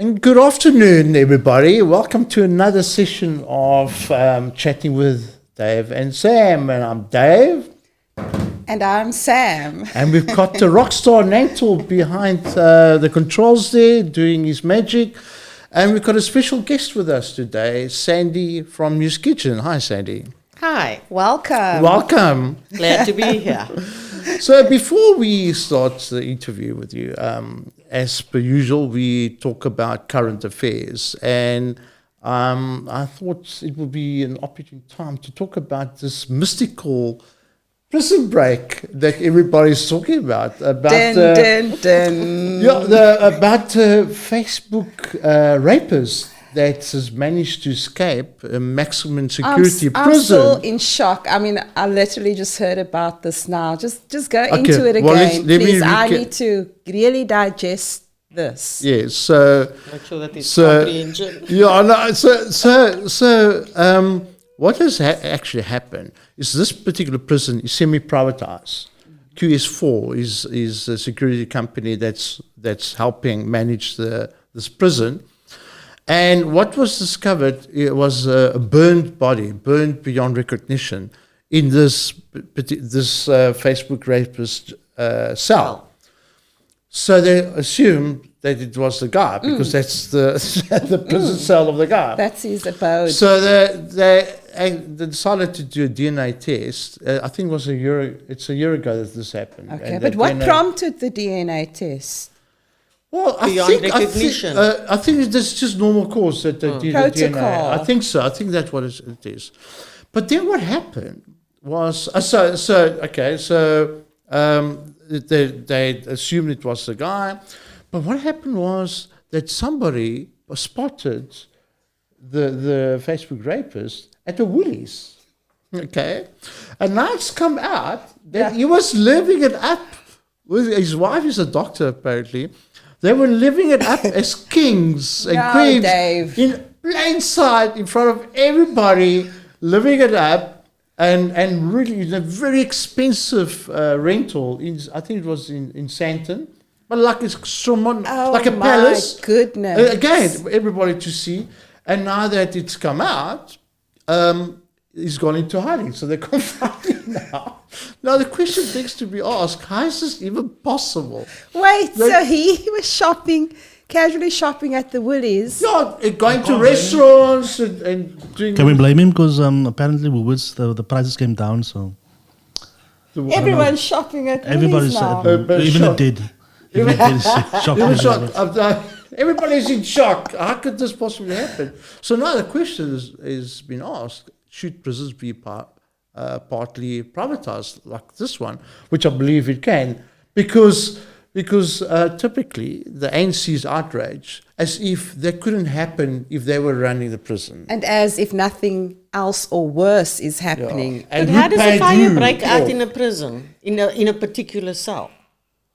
And good afternoon, everybody. Welcome to another session of Chatting with Dave and Sam. And I'm Dave. And I'm Sam. And we've got the rock star Nantal behind the controls there, doing his magic. And we've got a special guest with us today, Sandi from News Kitchen. Hi, Sandi. Hi. Welcome. Welcome. Glad to be here. So before we start the interview with you, as per usual, we talk about current affairs. And I thought it would be an opportune time to talk about this mystical prison break that everybody's talking about. About Facebook rapists that has managed to escape a maximum security prison. I'm still in shock. I mean, I literally just heard about this now. Just go into it again, please. I need to really digest this. Yes, so make sure that it's comprehension. Yeah, no, so what has actually happened is this particular prison is semi-privatized. QS4 is a security company that's helping manage this prison. And what was discovered, it was a burned body, burned beyond recognition, in this Facebook rapist cell. So they assumed that it was the guy because that's the prison cell of the guy. That's his abode. So they decided to do a DNA test. I think it was a year ago that this happened. Okay, but what prompted the DNA test? Well, I think there's just normal course that they do the DNA. I think so. I think that's what it is. But then what happened was they assumed it was the guy. But what happened was that somebody spotted the Facebook rapist at the Woolies. Okay, and now it's come out that he was living it up with his wife. Is a doctor apparently. They were living it up as kings and queens in plain sight in front of everybody, living it up, and really in a very expensive rental. I think it was in Sandton, but like a palace. Goodness! Again, everybody to see. And now that it's come out, he's gone into hiding, so they can't find him now. Now the question begs to be asked: how is this even possible? Wait, so he was casually shopping at the Woolies? Yeah, going to restaurants and doing. Can we blame him? Because apparently Woolworths, the prices came down, so. Everyone's shopping at Woolies now. Even it did. Everybody's in shock. How could this possibly happen? So now the question is been asked: should prisons be partly privatized like this one, which I believe it can, because typically the ANC is outraged as if that couldn't happen if they were running the prison, and as if nothing else or worse is happening. Yeah. And but how does a fire break out in a prison in a particular cell?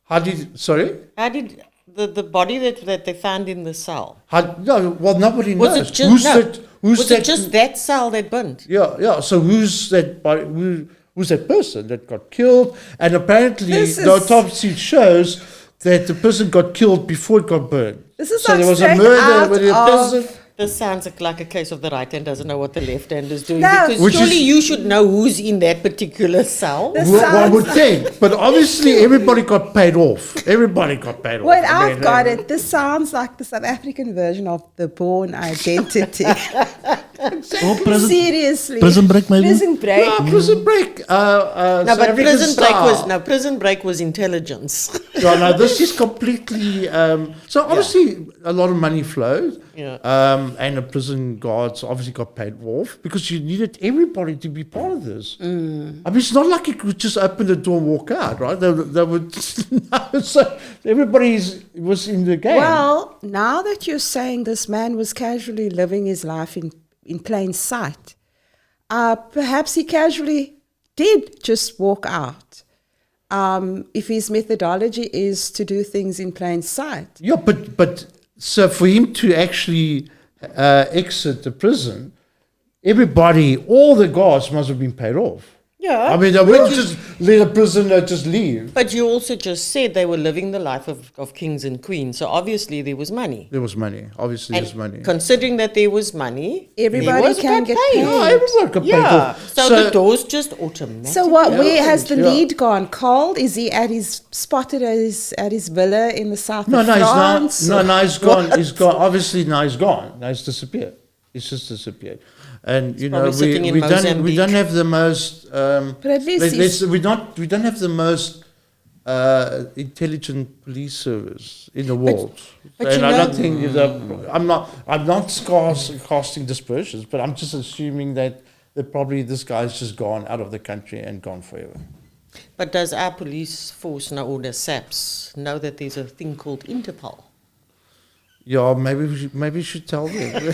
How did the body that they found in the cell? Nobody knows. Was it just that cell that burnt? Yeah. So who's that body? Who's that person that got killed? And apparently the autopsy shows that the person got killed before it got burned. This is so like there was a murder with the person. This sounds like a case of the right hand doesn't know what the left hand is doing. No. Because surely you should know who's in that particular cell. One would think. But obviously everybody got paid off. Wait, I've got it. This sounds like the South African version of the Bourne Identity. Seriously. Prison Break maybe? Prison Break. Yeah, Prison Break. Prison Break was intelligence. No, this is completely... so obviously a lot of money flowed. Yeah. And the prison guards obviously got paid off because you needed everybody to be part of this. I mean, it's not like you could just open the door and walk out, right? They would... so everybody was in the game. Well, now that you're saying this man was casually living his life in plain sight, perhaps he casually did just walk out. If his methodology is to do things in plain sight. Yeah, but so for him to actually exit the prison, everybody, all the guards must have been paid off. Yeah. I mean, I wouldn't just let a prisoner just leave. But you also just said they were living the life of kings and queens. So obviously there was money. There was money. Obviously, And there's money. considering that there was money, Everybody there was can get paid. Yeah, everyone can pay Yeah. for. So the doors just automatically So where has the Yeah. lead gone? Cold? Is he spotted at his villa in the south No, of no, France? he's not. No, he's gone. What? He's gone. Obviously, now he's gone. Now he's disappeared. He's just disappeared. And you know, probably sitting in we don't Mozambique. have the most. But at least we don't have the most intelligent police service in the world. but and you I know- don't think I'm not casting dispersions, but I'm just assuming that probably this guy's just gone out of the country and gone forever. But does our police force know, or the SAPs know that there's a thing called Interpol? Yeah, maybe we should tell them. we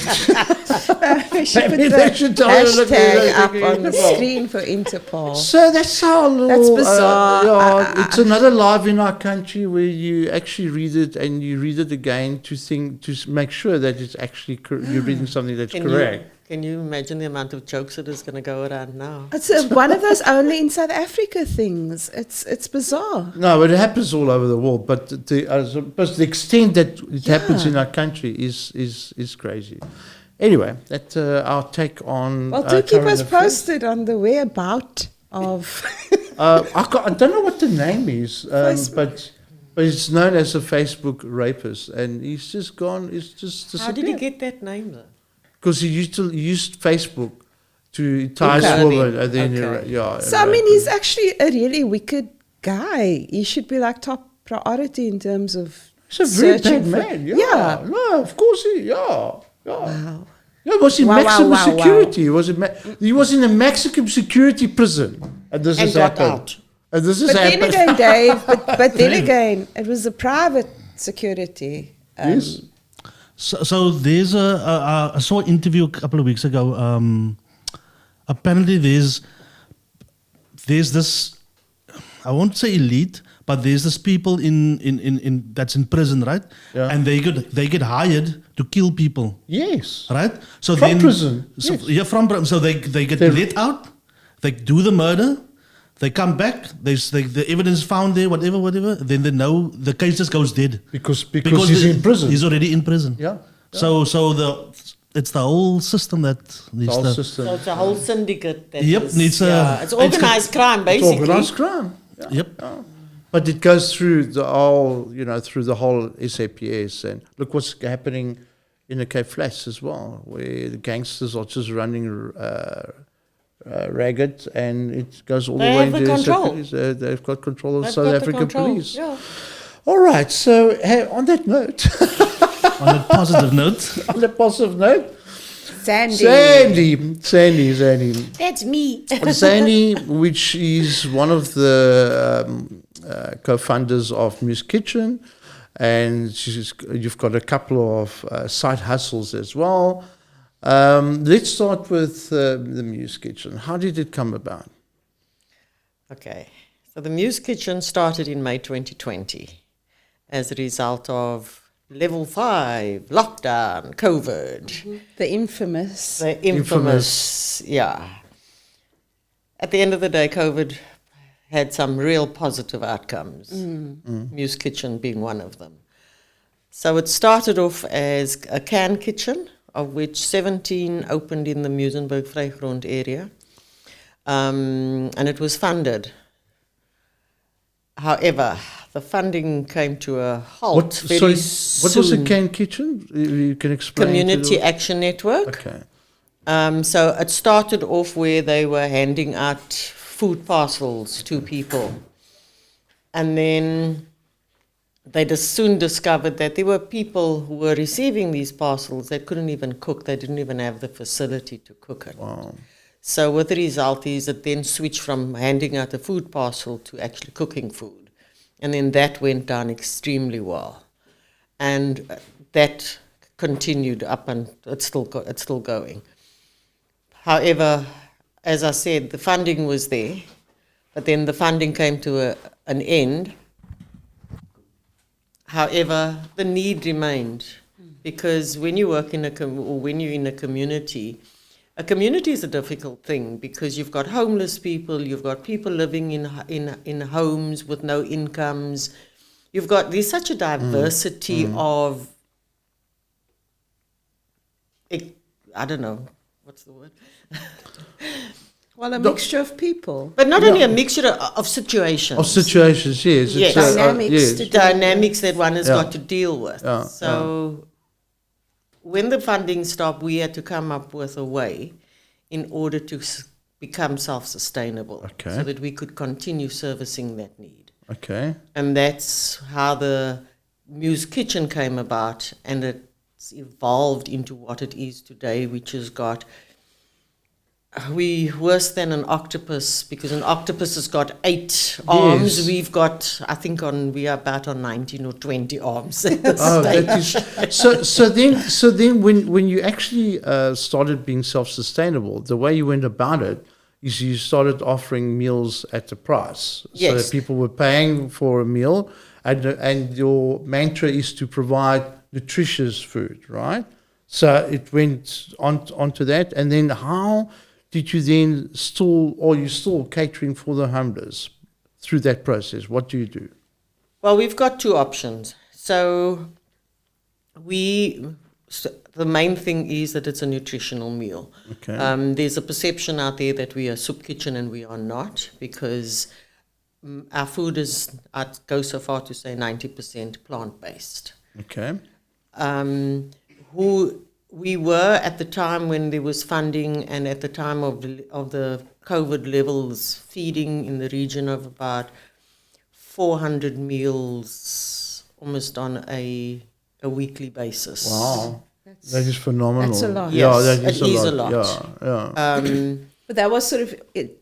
should put Maybe the they should tell you, look, hashtag up look, on the Interpol. screen for Interpol. So that's our little. That's bizarre. It's another live in our country where you actually read it and you read it again to make sure that it's actually you're reading something that's correct. Can you imagine the amount of jokes that is going to go around now? It's one of those only in South Africa things. It's bizarre. No, but it happens all over the world. But the extent that it happens in our country is crazy. Anyway, that's our take on. Well, do keep current us affairs. posted on the whereabout of. I don't know what the name is, Facebook. but it's known as a Facebook rapist, and he's just gone. He's just disappeared. How did he get that name though? Because he used Facebook to entice Okay. women, and then Okay. So I mean, he's actually a really wicked guy. He should be like top priority in terms of. he's a very searching bad for- man. Yeah. No, of course Wow. Yeah, was in Wow, maximum wow, wow, security. He was in a Mexican security prison, and this And has got happened. out. And this has But then happened. again, Dave. But then again, it was a private security. Yes. So there's I saw an interview a couple of weeks ago. Apparently there's this, I won't say elite, but there's this people in that's in prison, right? Yeah. And they get hired to kill people, Yes. right? So From prison, So, yes. yeah, from prison. So they get let out, they do the murder, they come back, the evidence found there, whatever. Then they know the case just goes dead Because he's in prison. He's already in prison. Yeah. So it's the whole system that The needs whole to. system. So it's a whole syndicate. That Yep, is- needs a- yeah, it's organized crime, It's basically. organized crime. Yeah. Yep. But it goes through the whole SAPS, and look what's happening in the Cape Flats as well, where the gangsters are just running ragged, and it goes all They the way have the into control. SAPS. They've got control of They've South got the African control, police. yeah. All right. So on that note, On a positive note, on a positive note, Sandy. Sandy. That's me. Sandi, which is one of the co-founders of Muse Kitchen, and you've got a couple of side hustles as well. Let's start with the Muse Kitchen. How did it come about? Okay. So the Muse Kitchen started in May 2020 as a result of level 5, lockdown, COVID. The infamous. The infamous, yeah. At the end of the day, COVID had some real positive outcomes, Muse Kitchen being one of them. So it started off as a can kitchen, of which 17 opened in the Muizenberg Vrygrond area, and it was funded. However, the funding came to a halt What very was a soon. can kitchen? You can explain. Community Action Network. Okay. So it started off where they were handing out food parcels to people. And then they soon discovered that there were people who were receiving these parcels that couldn't even cook. They didn't even have the facility to cook it. Wow. So what the result is, it then switched from handing out a food parcel to actually cooking food. And then that went down extremely well. And that continued up, and it's still going. However, as I said, the funding was there, but then the funding came to an end. However, the need remained, because when you work in when you're in a community, a community is a difficult thing because you've got homeless people, you've got people living in homes with no incomes. There's such a diversity of, I don't know, what's the word? Well, a mixture of people. But not only a mixture of situations. Of situations, yes. Yes. Dynamics yes. to deal Dynamics that one has Yeah. got to deal with. Yeah, So when the funding stopped, we had to come up with a way in order to become self-sustainable, Okay. so that we could continue servicing that need. Okay. And that's how the Muse Kitchen came about, and it's evolved into what it is today, which has got, worse than an octopus, because an octopus has got 8 arms. Yes. We've got, I think we are about on 19 or 20 arms at this Oh, stage. that is so. Then, when you actually started being self-sustainable, the way you went about it is you started offering meals at the price, so Yes. that people were paying for a meal, and your mantra is to provide nutritious food, right? So it went onto that, and then how did you then you still catering for the homeless through that process? What do you do? Well, we've got 2 options. So the main thing is that it's a nutritional meal. Okay. There's a perception out there that we are a soup kitchen, and we are not, because our food is, I'd go so far to say 90% plant-based. Okay. Who we were at the time when there was funding, and at the time of the COVID levels, feeding in the region of about 400 meals almost on a weekly basis. Wow. That is phenomenal. That's a lot. Yeah, Yes, that is it is a a lot. lot. Yeah. But that was sort of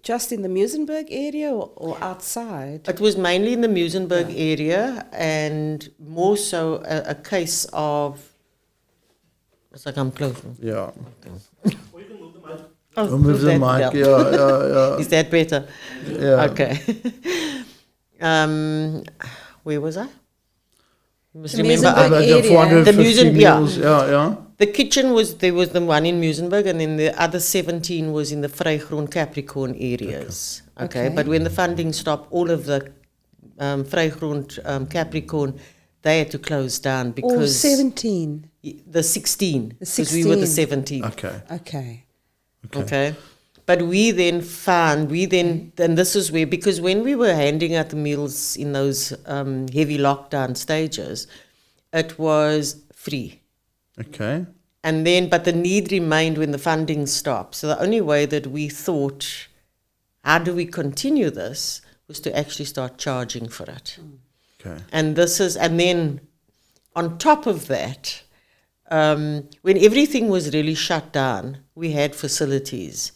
just in the Muizenberg area or outside? It was mainly in the Muizenberg area, and more so a case of, it's like I'm close. Yeah. Oh, Move the that mic. bell. Yeah. Is that better? Yeah. Okay. Where was I? You must The remember. Muizenberg About area. the 450 The Musen- yeah. meals. Yeah. The kitchen there was the one in Muizenberg, and then the other 17 was in the Vrygroen Capricorn areas. Okay. Okay. But when the funding stopped, all of the Vrygroen Capricorn, they had to close down Or because 17? the 16, The because we were the 16. 17. Okay. Okay. Okay. But we then and this is where, because when we were handing out the meals in those heavy lockdown stages, it was free. Okay. And then, but the need remained when the funding stopped. So the only way that we thought, how do we continue this, was to actually start charging for it. Okay. And then on top of that, when everything was really shut down, we had facilities.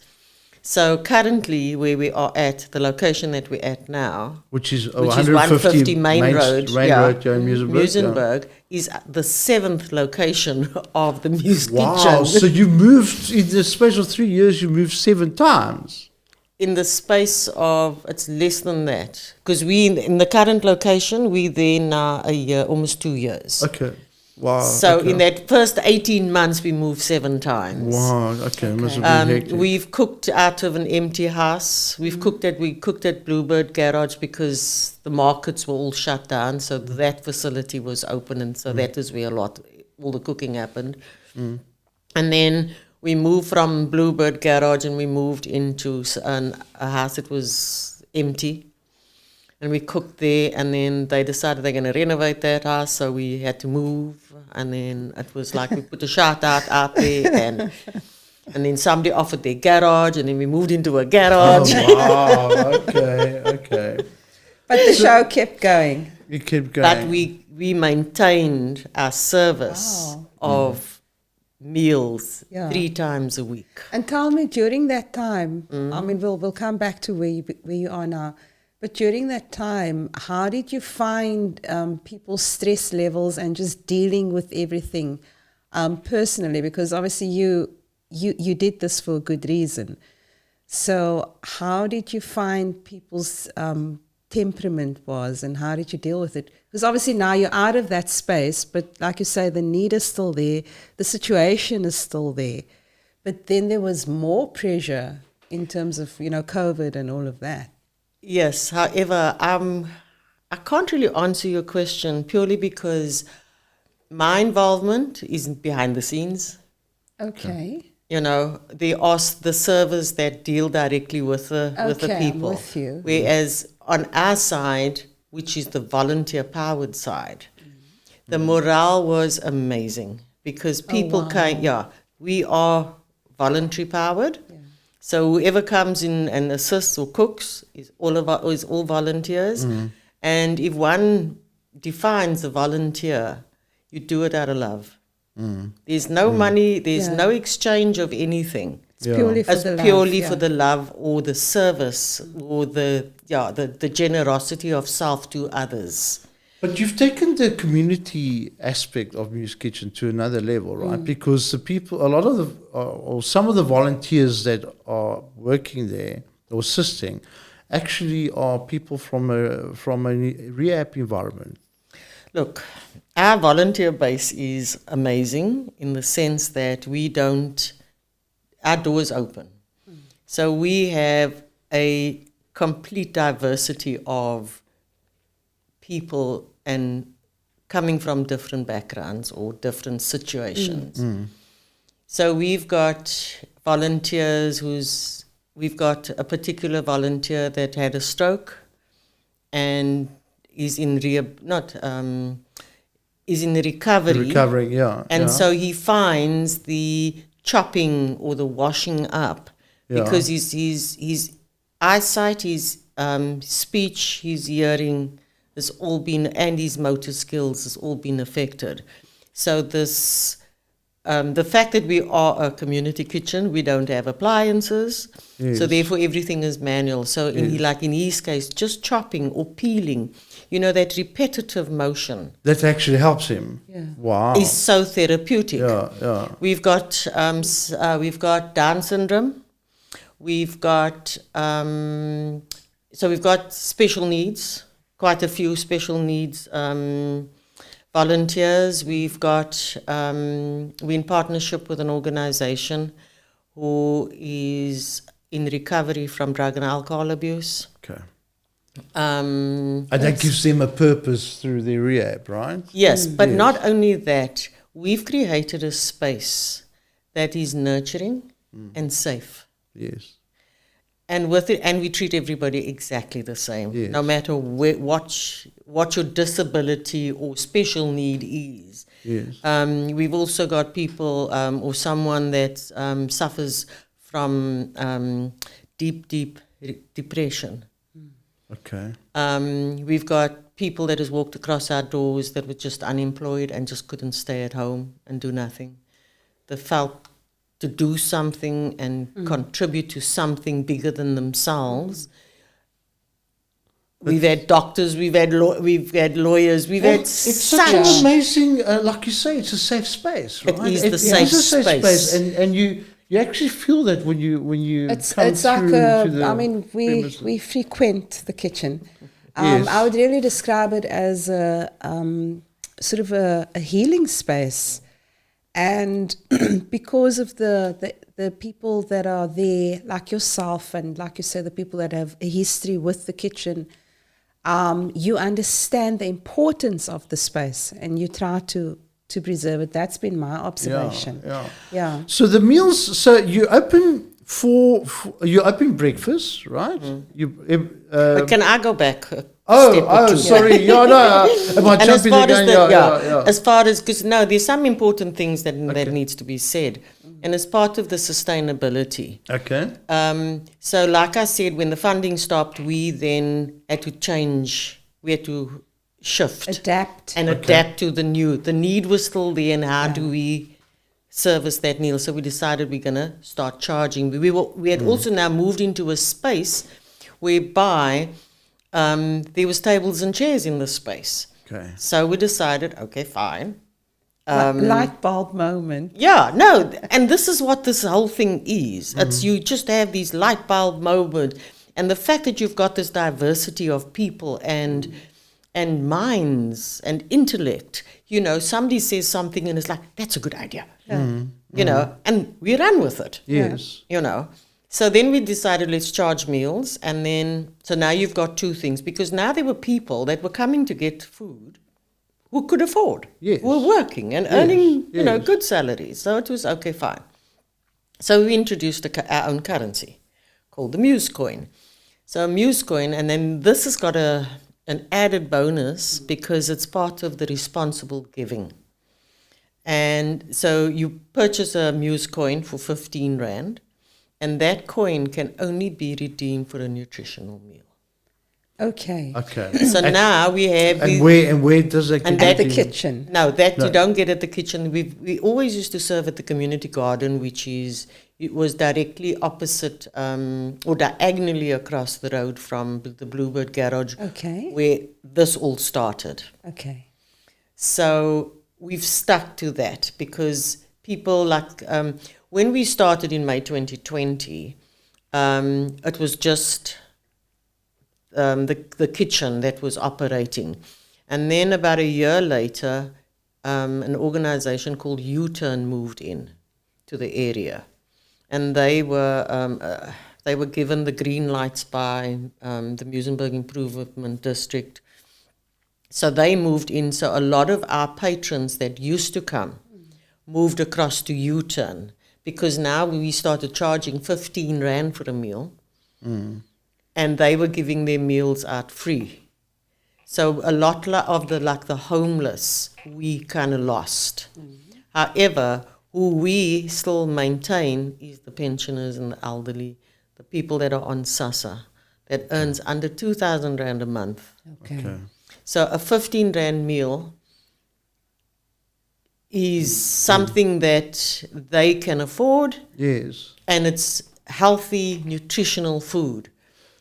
So currently where we are at, the location that we're at now, Which is which is 150 Main Road, Main Road, yeah, in Muizenberg. Muizenberg, is the 7th location of the Muse Wow. Kitchen. So you moved, in the space of 3 years, you moved 7 times. In the space of, it's less than that. Because in the current location, we there now a year, almost 2 years. Okay. Wow. So okay. in that first 18 months, we moved 7 times. Wow. Okay. Must have been hectic. We've cooked out of an empty house. We cooked at Bluebird Garage because the markets were all shut down. So that facility was open, and so that is where all the cooking happened. And then we moved from Bluebird Garage, and we moved into a house that was empty. And we cooked there, and then they decided they're going to renovate that house, so we had to move. And then it was like we put a shout out there, and then somebody offered their garage, and then we moved into a garage. Oh, wow. Okay. But the show kept going. You kept going. But we maintained our service of meals Yeah. 3 times a week. And tell me, during that time, I mean, we'll come back to where you are now, but during that time, how did you find people's stress levels and just dealing with everything personally? Because obviously you did this for a good reason. So how did you find people's temperament was, and how did you deal with it? Because obviously now you're out of that space, but like you say, the need is still there, the situation is still there. But then there was more pressure in terms of, COVID and all of that. Yes, however, I can't really answer your question purely because my involvement is behind the scenes. Okay. There are the servers that deal directly with the people. I'm with you. Whereas on our side, which is the volunteer-powered side, the morale was amazing because people came. Yeah, we are voluntary-powered. Yeah. So whoever comes in and assists or cooks is all volunteers. And if one defines a volunteer, you do it out of love. There's no money, there's no exchange of anything. It's purely for the love. Purely for the love or the service or the generosity of self to others. But you've taken the community aspect of Muse Kitchen to another level, right? Because the people, or some of the volunteers that are working there or assisting, actually are people from a rehab environment. Look, our volunteer base is amazing in the sense that our doors open. So we have a complete diversity of people and coming from different backgrounds or different situations. So we've got volunteers we've got a particular volunteer that had a stroke and is in recovery. Recovering, yeah. And so he finds the chopping or the washing up because his eyesight, his speech, his hearing has all been, and his motor skills has all been affected. So this, the fact that we are a community kitchen, we don't have appliances, so therefore everything is manual. So in his case, just chopping or peeling, that repetitive motion. That actually helps him. Yeah. Wow. Is so therapeutic. Yeah. We've got Down syndrome. We've got we've got special needs. Quite a few special needs volunteers. We've got we're in partnership with an organization who is in recovery from drug and alcohol abuse. Okay. And that gives them a purpose through their rehab, right? Yes, but not only that, we've created a space that is nurturing and safe. Yes. And with it, and we treat everybody exactly the same, no matter what your disability or special need is. Yes. We've also got people or someone that suffers from deep depression. Okay. We've got people that has walked across our doors that were just unemployed and just couldn't stay at home and do nothing. They felt to do something and contribute to something bigger than themselves. We've had doctors, we've had lawyers, we've had it's such an amazing, like you say, it's a safe space, right? It is the safe space. And you actually feel that when you It's come like through to the we frequent the kitchen. Yes. I would really describe it as a sort of a healing space, and because of the people that are there, like yourself, and like you say, the people that have a history with the kitchen, you understand the importance of the space, and you try to preserve it. That's been my observation. Yeah. So the meals. So you open you open breakfast, right? But can I go back? Sorry. Yeah, no. Am I jumping again? As far as, because there's some important things that needs to be said, and as part of the sustainability. Okay. So, like I said, when the funding stopped, we then had to change. We had to shift, adapt to the new. The need was still there, and how do we service that need? So we decided we're gonna start charging. We had also now moved into a space whereby there was tables and chairs in the space. Okay. So we decided, okay, fine. Light bulb moment. Yeah, no, and this is what this whole thing is. It's you just have these light bulb moments, and the fact that you've got this diversity of people and minds and intellect. Somebody says something and it's like, that's a good idea. you know, and we ran with it. Yes. You know. So then we decided, let's charge meals. And then, so now you've got two things, because now there were people that were coming to get food who could afford, Yes. who were working and earning, you know, yes. good salaries. So it was okay, fine. So we introduced our own currency called the Muse coin. So Muse coin, and then this has got an added bonus because it's part of the responsible giving. And so you purchase a Muse coin for 15 Rand, and that coin can only be redeemed for a nutritional meal. Okay. Okay. So now we have... And where does that And get At the you? kitchen. No, that No. you don't get at the kitchen. We always used to serve at the community garden, it was directly opposite or diagonally across the road from the Bluebird Garage, Okay. where this all started. Okay. So we've stuck to that because people like, when we started in May 2020, it was just the kitchen that was operating. And then about a year later, an organization called U-Turn moved in to the area. And they were given the green lights by the Muizenberg Improvement District. So they moved in. So a lot of our patrons that used to come moved across to U-Turn because now we started charging 15 Rand for a meal. And they were giving their meals out free. So a lot of the homeless, we kind of lost. However, who we still maintain is the pensioners and the elderly, the people that are on SASSA, that earns under 2,000 Rand a month. Okay. So a 15 Rand meal is something that they can afford, Yes. and it's healthy, nutritional food.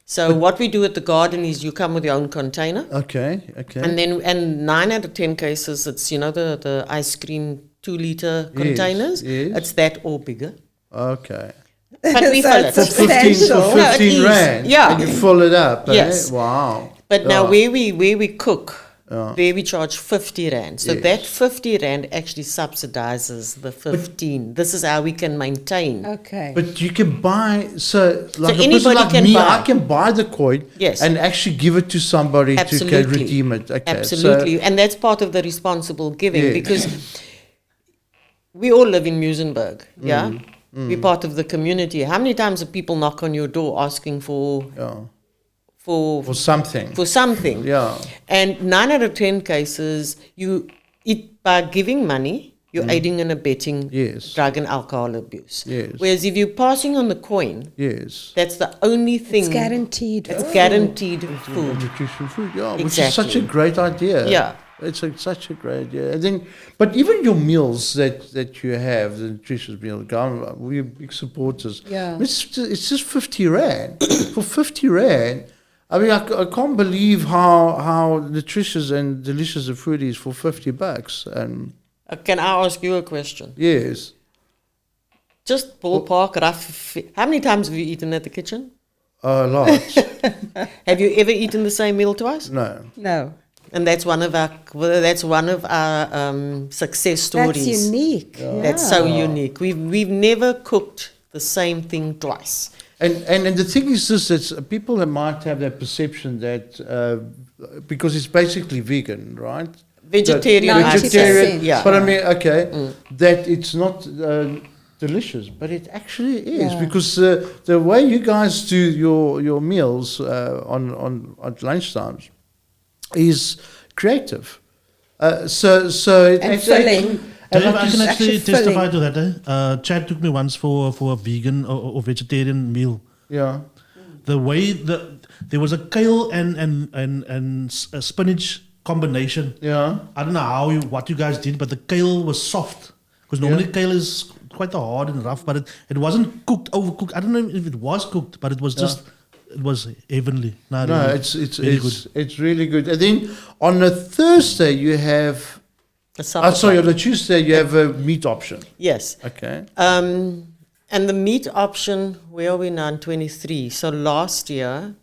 So what we do at the garden is you come with your own container. Okay. Okay. And 9 out of 10 cases, it's, you know, the ice cream 2-liter containers. yes. It's that or bigger. Okay. But we So fill it's it. a substantial. For No, it 15 is. Rand. Yeah. And you fill it up. Yes. Eh? Wow. But now Yeah. where we cook, Yeah. there we charge 50 Rand. So Yes. that 50 Rand actually subsidizes the 15. This is how we can maintain. Okay. But you can buy, so like a anybody person like can me, buy. I can buy the coin Yes. and actually give it to somebody to Absolutely. can redeem it. Okay. Absolutely. And that's part of the responsible giving Yes. because we all live in Muizenberg. Yeah. We're part of the community. How many times do people knock on your door asking for For something. for something? Yeah. And 9 out of 10 cases, by giving money, you're aiding and abetting Yes. drug and alcohol abuse. Yes. Whereas if you're passing on the coin, Yes. that's the only thing. It's guaranteed. It's food. guaranteed food. Nutrition food, yeah, which is such a Exactly. great idea. Yeah. It's such a great idea. And then, but even your meals that you have, the nutritious meal, we're big supporters. Yeah. It's just 50 Rand. For 50 Rand, I mean, I can't believe how nutritious and delicious the food is for $50. And Can I ask you a question? yes, Just ballpark, rough. How many times have you eaten at the kitchen? a lot. Have you ever eaten the same meal twice? No. No. And that's one of our success stories. That's unique. Yeah. That's so unique. We've never cooked the same thing twice. And the thing is this, that people that might have that perception that, because it's basically vegan, right? Vegetarian, That- I'd say. 90%. Yeah. But I mean, okay, that it's not delicious, but it actually is, Yeah. because the way you guys do your meals on at lunchtimes is creative. So it And actually- filling. and Dave, like I you can s- actually actually testify to that. Chad took me once for a vegan or vegetarian meal. yeah. The way there was a kale and a spinach combination. Yeah. I don't know what you guys did, but the kale was soft because normally kale is quite hard and rough, but it wasn't cooked, overcooked. I don't know if it was cooked, but it was just it was heavenly. No, really, it's very good. it's really good. And then on a Thursday you have. Sorry, on a Tuesday you have a meat option. Yes. Okay. And the meat option, where are we now? In 23. So last year,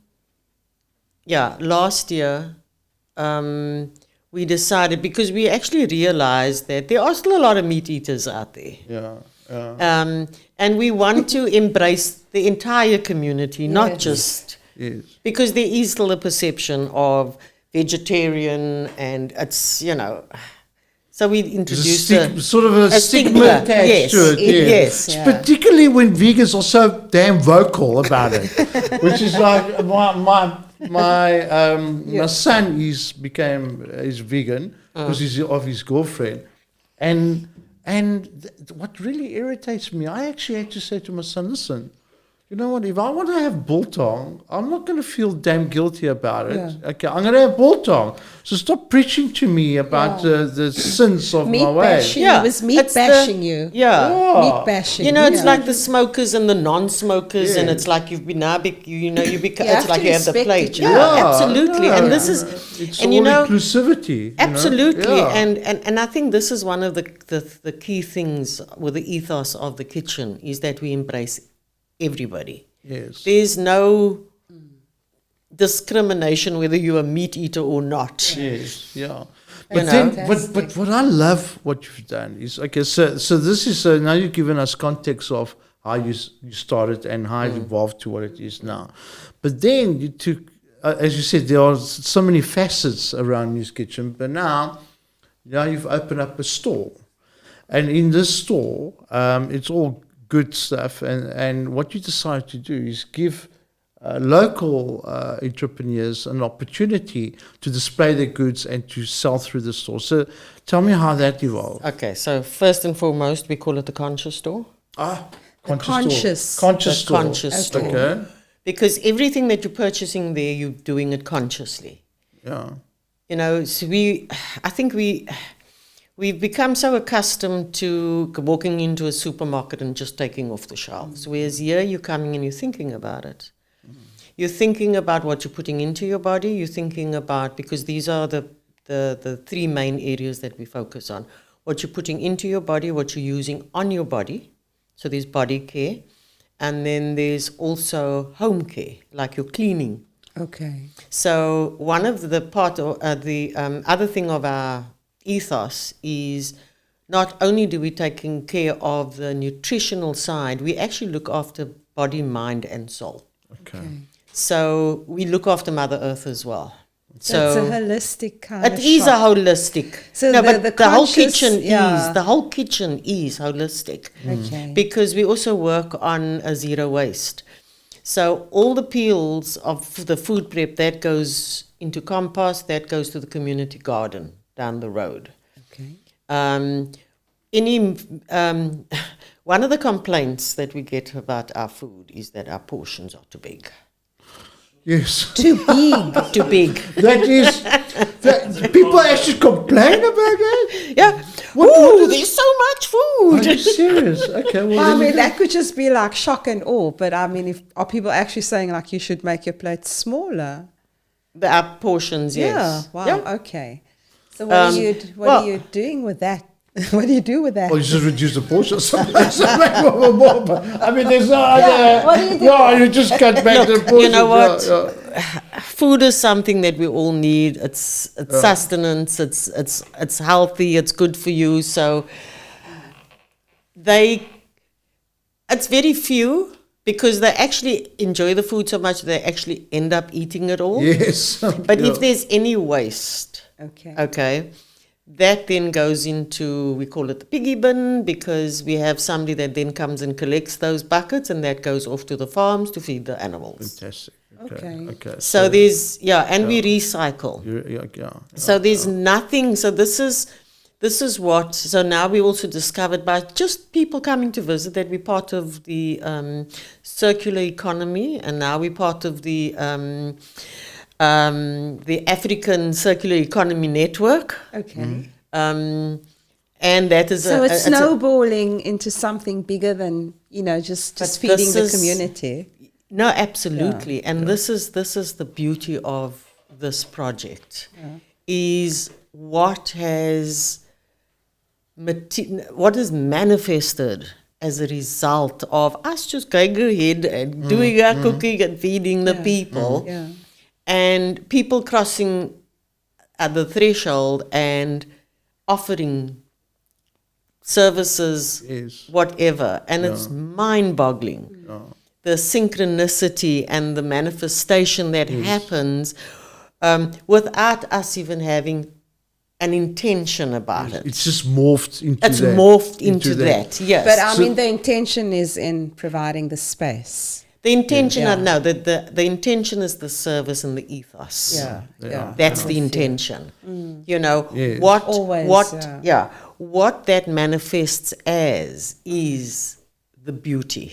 we decided, because we actually realized that there are still a lot of meat eaters out there. Yeah. And we want to embrace the entire community, not Yes. just Yes. because there is still a perception of vegetarian, and it's, you know, so we There's introduced sort of a stigma attached yes, to it. yes. Yeah. Particularly when vegans are so damn vocal about it, which is like my son is vegan because he's of his girlfriend, and what really irritates me, I actually had to say to my son, listen, you know what, if I want to have biltong, I'm not going to feel damn guilty about it. Yeah. Okay, I'm going to have biltong. So stop preaching to me about the sins of Meat my ways. bashing. Yeah, It was meat it's bashing you. Yeah. Meat bashing. You know, it's yeah. like the smokers and the non-smokers, and Yeah. it's like you've been now, you become. You It's have like to you have the respect plate. each Yeah, other. absolutely. Yeah. And this is, It's and all you know, inclusivity. absolutely. You know? Yeah. And I think this is one of the key things with the ethos of the kitchen is that we embrace everybody. Yes. There's no discrimination whether you're a meat eater or not. Yes, yeah. You But know. then, but what I love what you've done is, okay, so this is, now you've given us context of how you started and how it evolved to what it is now. But then you took, as you said, there are so many facets around News Kitchen, but now you've opened up a store. And in this store, it's all good stuff. And what you decide to do is give local entrepreneurs an opportunity to display their goods and to sell through the store. So tell me how that evolved. Okay, so first and foremost, we call it the conscious store. Conscious store. The store. conscious store. Okay. Because everything that you're purchasing there, you're doing it consciously. Yeah. You know, so I think we've become so accustomed to walking into a supermarket and just taking off the shelves. Whereas here you're coming and you're thinking about it. You're thinking about what you're putting into your body. You're thinking about, because these are the three main areas that we focus on. What you're putting into your body, what you're using on your body. So there's body care. And then there's also home care, like your cleaning. Okay. So one of the part of the other thing of our ethos is not only do we taking care of the nutritional side, we actually look after body, mind, and soul. Okay. So we look after Mother Earth as well. So it's a So holistic kind it of is a shop. holistic. So no, the but the whole conscious- kitchen yeah. is holistic. Okay. Because we also work on a zero waste. So all the peels of the food prep, that goes into compost, that goes to the community garden down the road. Okay. One of the complaints that we get about our food is that our portions are too big. Yes. Too big. Too big. People actually complain about that? Yeah. What is- There's so much Are food. you serious? Okay, well, I then mean, you- that could just be like shock and awe. But I mean, are people actually saying like you should make your plates smaller? Our portions, yes. Yeah. Wow. Yeah. Okay. So what are you well- are you doing with that? What do you do with that? Or you just reduce the portion. I mean, there's no other. what do you do? Yeah, you just cut back the Look, portion. you know what? Yeah. Food is something that we all need. It's sustenance. It's healthy. It's good for you. So it's very few because they actually enjoy the food so much they actually end up eating it all. Yes. But Yeah. if there's any waste, Okay. that then goes into, we call it the piggy bin, because we have somebody that then comes and collects those buckets, and that goes off to the farms to feed the animals. Fantastic. Okay. Okay. So there's, and we recycle. Yeah. So there's nothing. So this is what. So now we also discovered by just people coming to visit that we're part of the circular economy, and now we're part of the African Circular Economy Network, Okay. and that is So it's a snowballing into something bigger than just But feeding this the is- community. No, absolutely. And this is the beauty of this project, is what has manifested as a result of us just going ahead and doing our cooking and feeding the people, Yeah. and people crossing at the threshold and offering services, Yes. whatever, and it's mind-boggling. The synchronicity and the manifestation that happens without us even having an intention about it. It's just morphed into It's that. morphed into that, yes. But I mean, the intention is in providing the space. the intention, Yeah. no, the intention is the service and the ethos. Yeah. That's the intention. You know, Yes. what, Always, what that manifests as is the beauty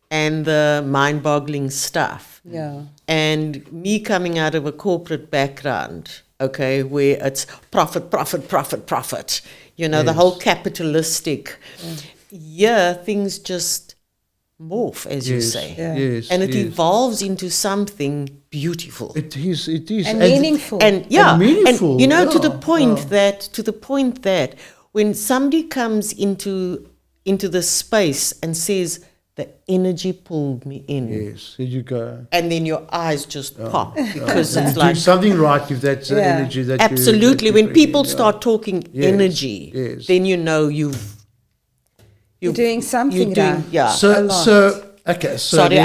and the mind-boggling stuff. Yeah. And me coming out of a corporate background, okay, where it's profit, profit, profit, profit, you know, the whole capitalistic, things just morph, as you say. Yeah. Yes. And it yes. evolves into something beautiful. It is. It is. And meaningful. And meaningful, you know, to the yeah, point that when somebody comes into the space and says, the energy pulled me in. Yes. Here you go. And then your eyes just pop because You're it's doing like, something right if that's the Yeah. energy that absolutely. you When bring people in, yeah. start talking Yes, energy, yes. then you know you're doing something you're doing, right. yeah. So okay. So Sorry,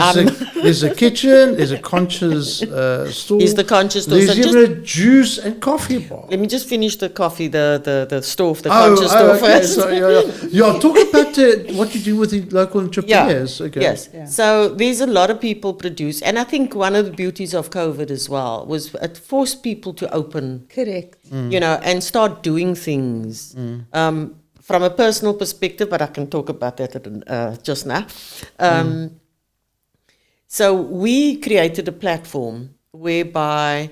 there's a kitchen. There's a conscious store. Here's the conscious store. There's So even a juice and coffee bar. Let me just finish the coffee, the stove, the conscious store okay. first. So, yeah. Talk about what you do with the local entrepreneurs. Okay. Yes. So there's a lot of people produce, and I think one of the beauties of COVID as well was it forced people to open, Correct. you know, and start doing things. From a personal perspective, but I can talk about that just now. So we created a platform whereby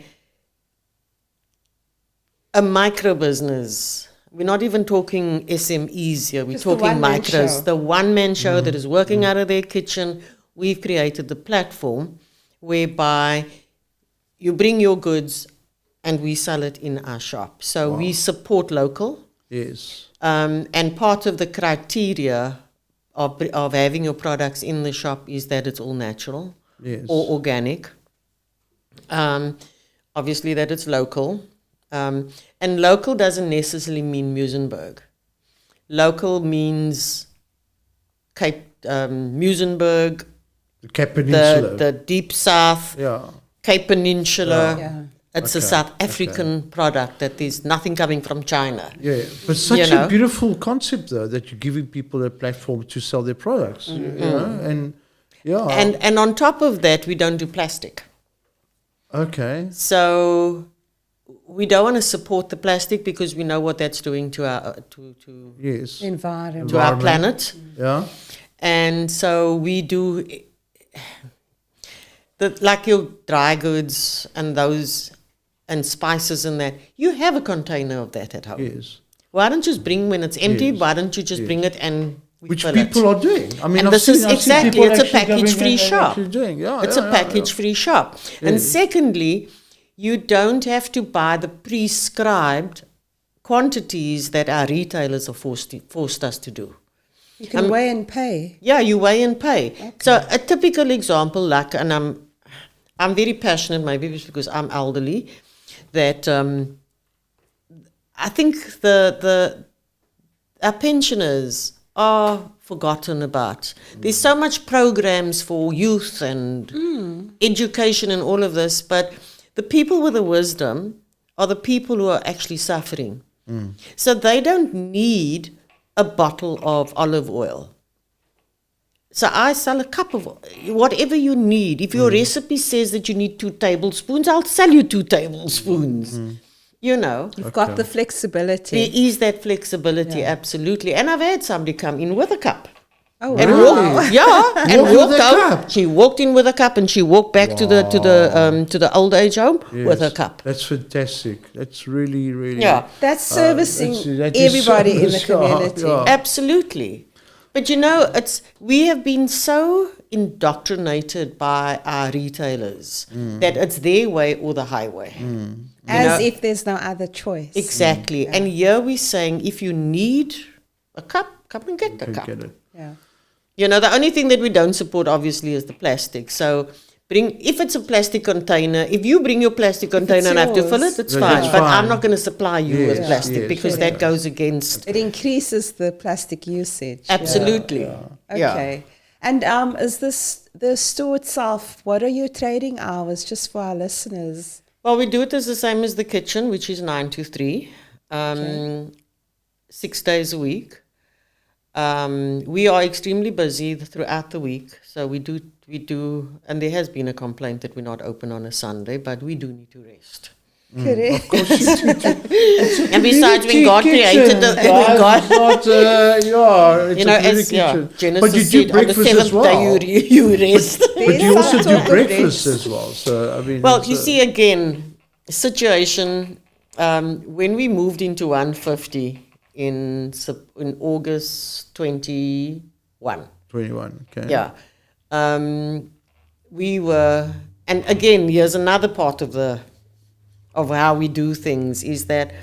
a micro business, we're not even talking SMEs here, we're Just the talking one-man micros. show. The one-man show that is working out of their kitchen, we've created the platform whereby you bring your goods and we sell it in our shop. So we support local. Yes. And part of the criteria of having your products in the shop is that it's all natural Yes. or organic. Obviously that it's local. And local doesn't necessarily mean Muizenberg. Local means Muizenberg, The Cape Peninsula. the deep south, yeah. Cape Peninsula. Yeah. It's a Okay, South African product that there's nothing coming from China. Yeah, but such You know? a beautiful concept though that you're giving people a platform to sell their products. You know, and yeah. And on top of that, we don't do plastic. Okay. So we don't want to support the plastic because we know what that's doing to our Yes. Environment. to our Environment. planet. Yeah. And so we do like your dry goods and those and spices and that. You have a container of that at home. Yes. Why don't you just bring when it's empty? Yes. Why don't you just bring it and we Which fill people it? are doing. I mean, And I've this seen, is I've seen exactly, people it's a actually going package-free and shop. actually doing. Yeah, It's a package-free shop. And secondly, you don't have to buy the prescribed quantities that our retailers are forced us to do. You can weigh and pay. Yeah, you weigh and pay. So a typical example, like, and I'm very passionate, maybe it's because I'm elderly, that I think our pensioners are forgotten about. There's so much programs for youth and education and all of this, but the people with the wisdom are the people who are actually suffering. So they don't need a bottle of olive oil. So I sell a cup of whatever you need. If your recipe says that you need 2 tablespoons, I'll sell you 2 tablespoons. You know, You've got the flexibility. there is that flexibility, absolutely. And I've had somebody come in with a cup. Oh, And wow. walked, and Walked with walked a out. cup? She walked in with a cup, and she walked back to the old age home with her Yes. cup. That's fantastic. That's really, really. Yeah, That's servicing that is everybody in the service, yeah, community. yeah. absolutely. But you know, we have been so indoctrinated by our retailers that it's their way or the highway. As if there's no other choice. Exactly. And here we're saying, if you need a cup, come and get the Can cup. get it. Yeah. You know, the only thing that we don't support, obviously, is the plastic. So if it's a plastic container, if you bring your plastic container and have to fill it, it's Then fine. it's But fine. I'm not going to supply you with Yes, plastic yes, because that goes against. It increases the plastic usage. Absolutely. Yeah. Okay. And is this the store itself? What are your trading hours, just for our listeners? Well, we do it as the same as the kitchen, which is 9 to 3, 6 days a week. We are extremely busy throughout the week, so we do, and there has been a complaint that we're not open on a Sunday, but we do need to rest. Correct. And besides, when God created the, when God, Genesis But you do said on the breakfast as 7th well. day you rest. But you also do Talk of breakfast rest. as well. So I mean, Well, it's, you see, again, situation, when we moved into 150 in August 21, 21. Okay. yeah, we were, and again, here's another part of how we do things, is that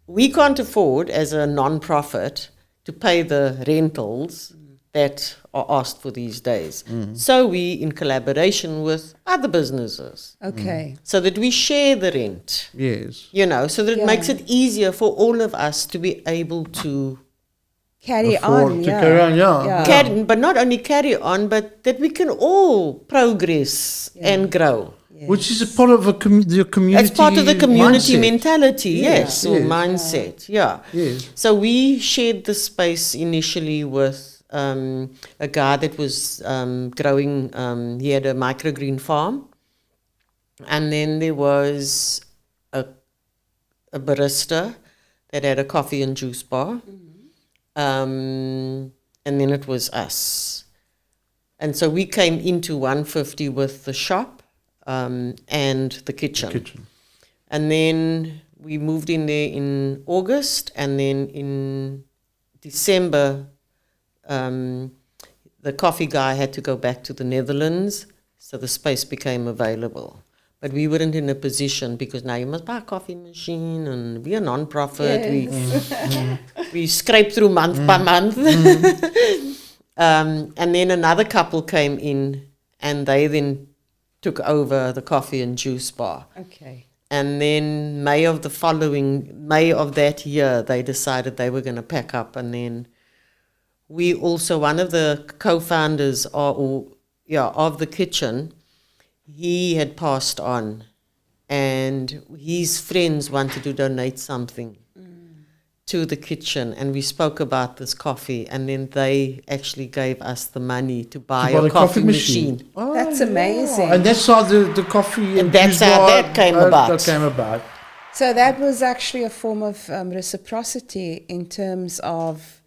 we can't afford, as a non-profit, to pay the rentals that are asked for these days. So we, in collaboration with other businesses, Okay. so that we share the rent, Yes. so that it makes it easier for all of us to be able to Carry Afford on. to carry on, yeah. carry, but not only carry on, but that we can all progress and grow. Which is a part of the community. It's part of the community mindset. mentality, yes, or yes. mindset, yeah. Yes. So we shared the space initially with a guy that was growing, he had a microgreen farm. And then there was a barista that had a coffee and juice bar. And then it was us. And so we came into 150 with the shop. And the kitchen. And then we moved in there in August, and then in December, the coffee guy had to go back to the Netherlands, so the space became available. But we weren't in a position, because now you must buy a coffee machine, and we're a non-profit. We scrape through month by month. And then another couple came in, and they then took over the coffee and juice bar. Okay. And then May of that year, they decided they were going to pack up. And then we also, one of the co-founders of the kitchen, he had passed on. And his friends wanted to donate something to the kitchen, and we spoke about this coffee, and then they actually gave us the money to buy a coffee machine. Oh, That's amazing. And that's how the coffee And that's juice how bar, that came about. That came about. So that was actually a form of reciprocity in terms of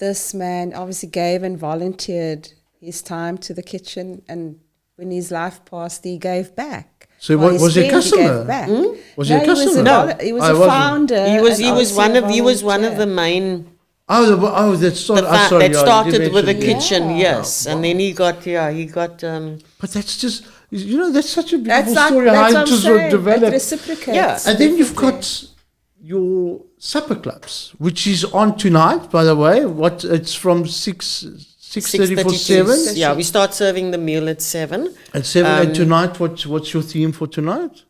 this man obviously gave and volunteered his time to the kitchen, and when his life passed, he gave back. So Well, his was he a friends, he customer? gave back. Was he a No, customer? No. He was I a wasn't. founder. He was and one of the volunteer. main That started. that started with the the kitchen, Yeah. yes. And then he got. But that's just, that's such a beautiful That's story like, how that's it what I'm just saying. It developed. reciprocates. Yeah. And then you've definitely. got your supper clubs, which is on tonight, by the way. It's from 6:30 for 7. Yeah, we start serving the meal at 7. At 7. And tonight, what's your theme for tonight?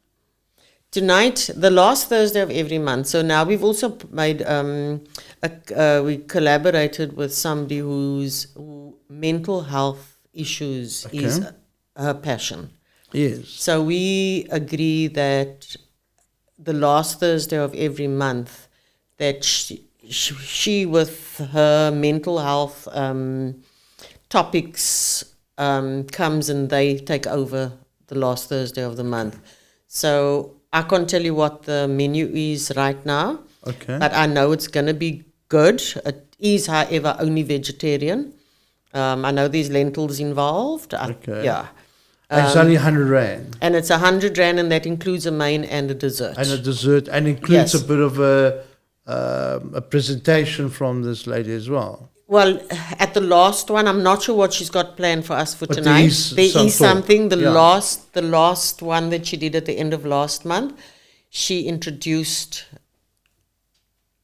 Tonight, the last Thursday of every month. So now we've also made, we collaborated with somebody who mental health issues is her passion. Yes. So we agree that the last Thursday of every month, that she with her mental health topics comes and they take over the last Thursday of the month. So I can't tell you what the menu is right now, but I know it's going to be good. It is, however, only vegetarian. I know there's lentils involved. Yeah. And it's only 100 Rand. And it's 100 Rand, and that includes a main and a dessert. And a dessert, and includes Yes. a bit of a presentation from this lady as well. Well, at the last one, I'm not sure what she's got planned for us for But there tonight. is There some is thought. something. The Yeah. last one that she did at the end of last month, she introduced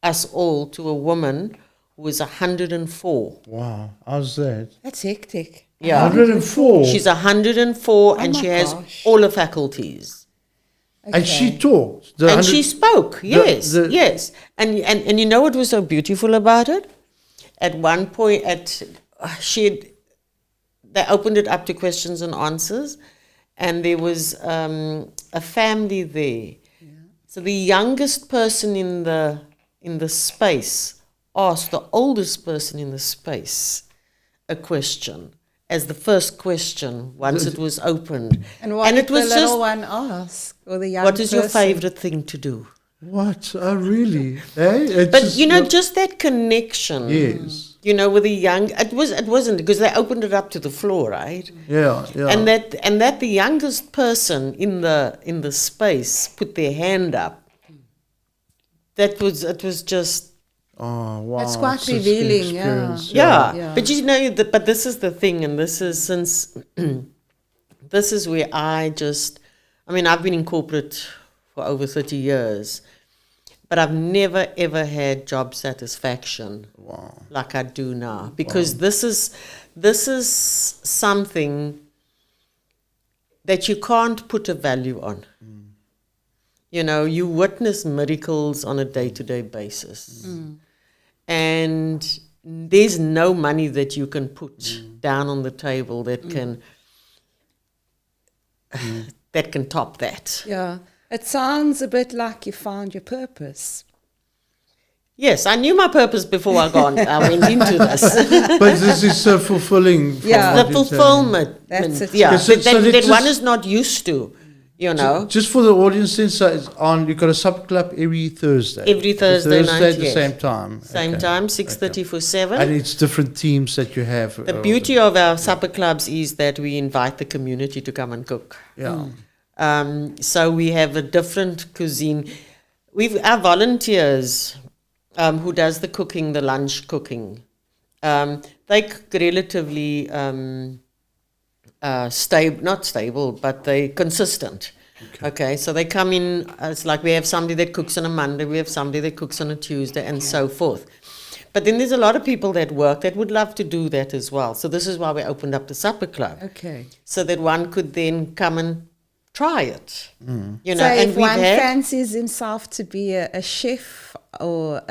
us all to a woman who was 104. Wow, how's that? That's hectic. Yeah. 104. She's 104 and my she has gosh. all the faculties. And she Okay. talked. The And 100 she spoke, yes, the- yes. And you know what was so beautiful about it? At one point, they opened it up to questions and answers, and there was a family there. So the youngest person in the space asked the oldest person in the space a question as the first question once it was opened. And what it did was the little just, one ask? Or the young what is your person? favorite thing to do? What? Oh, really? Eh? It's But just you know, not- just that connection. Yes. You know, with the young, it wasn't because they opened it up to the floor, right? Yeah, yeah. And that the youngest person in the space put their hand up. It was just Oh, wow. That's quite it's a revealing, yeah. experience, yeah. Yeah. But you know, but this is the thing, and this is this is where I've been in corporate for over 30 years, but I've never ever had job satisfaction like I do now, because this is something that you can't put a value on. You know, you witness miracles on a day-to-day basis. And there's no money that you can put down on the table that can top that. Yeah. It sounds a bit like you found your purpose. Yes, I knew my purpose before I went into this. But this is so fulfilling. from Yeah. what The you're saying. fulfillment. That's it, Yeah, yeah. So- that, so that let's one just- is not used to, you know. Just for the audience, since it's on, you've got a sub club every Thursday. Every Thursday night, at the yes. same time. Same Okay. time, 6:30 for 7. And it's different teams that you have. The beauty of our supper clubs is that we invite the community to come and cook. Yeah. So we have a different cuisine. Our volunteers who does the cooking, the lunch cooking, they cook relatively not stable, but they consistent. Okay, so they come in, it's like we have somebody that cooks on a Monday, we have somebody that cooks on a Tuesday, and so forth. But then there's a lot of people that work that would love to do that as well. So this is why we opened up the supper club, Okay. so that one could then come and try it. You know, So and if we've one had, fancies himself to be a chef or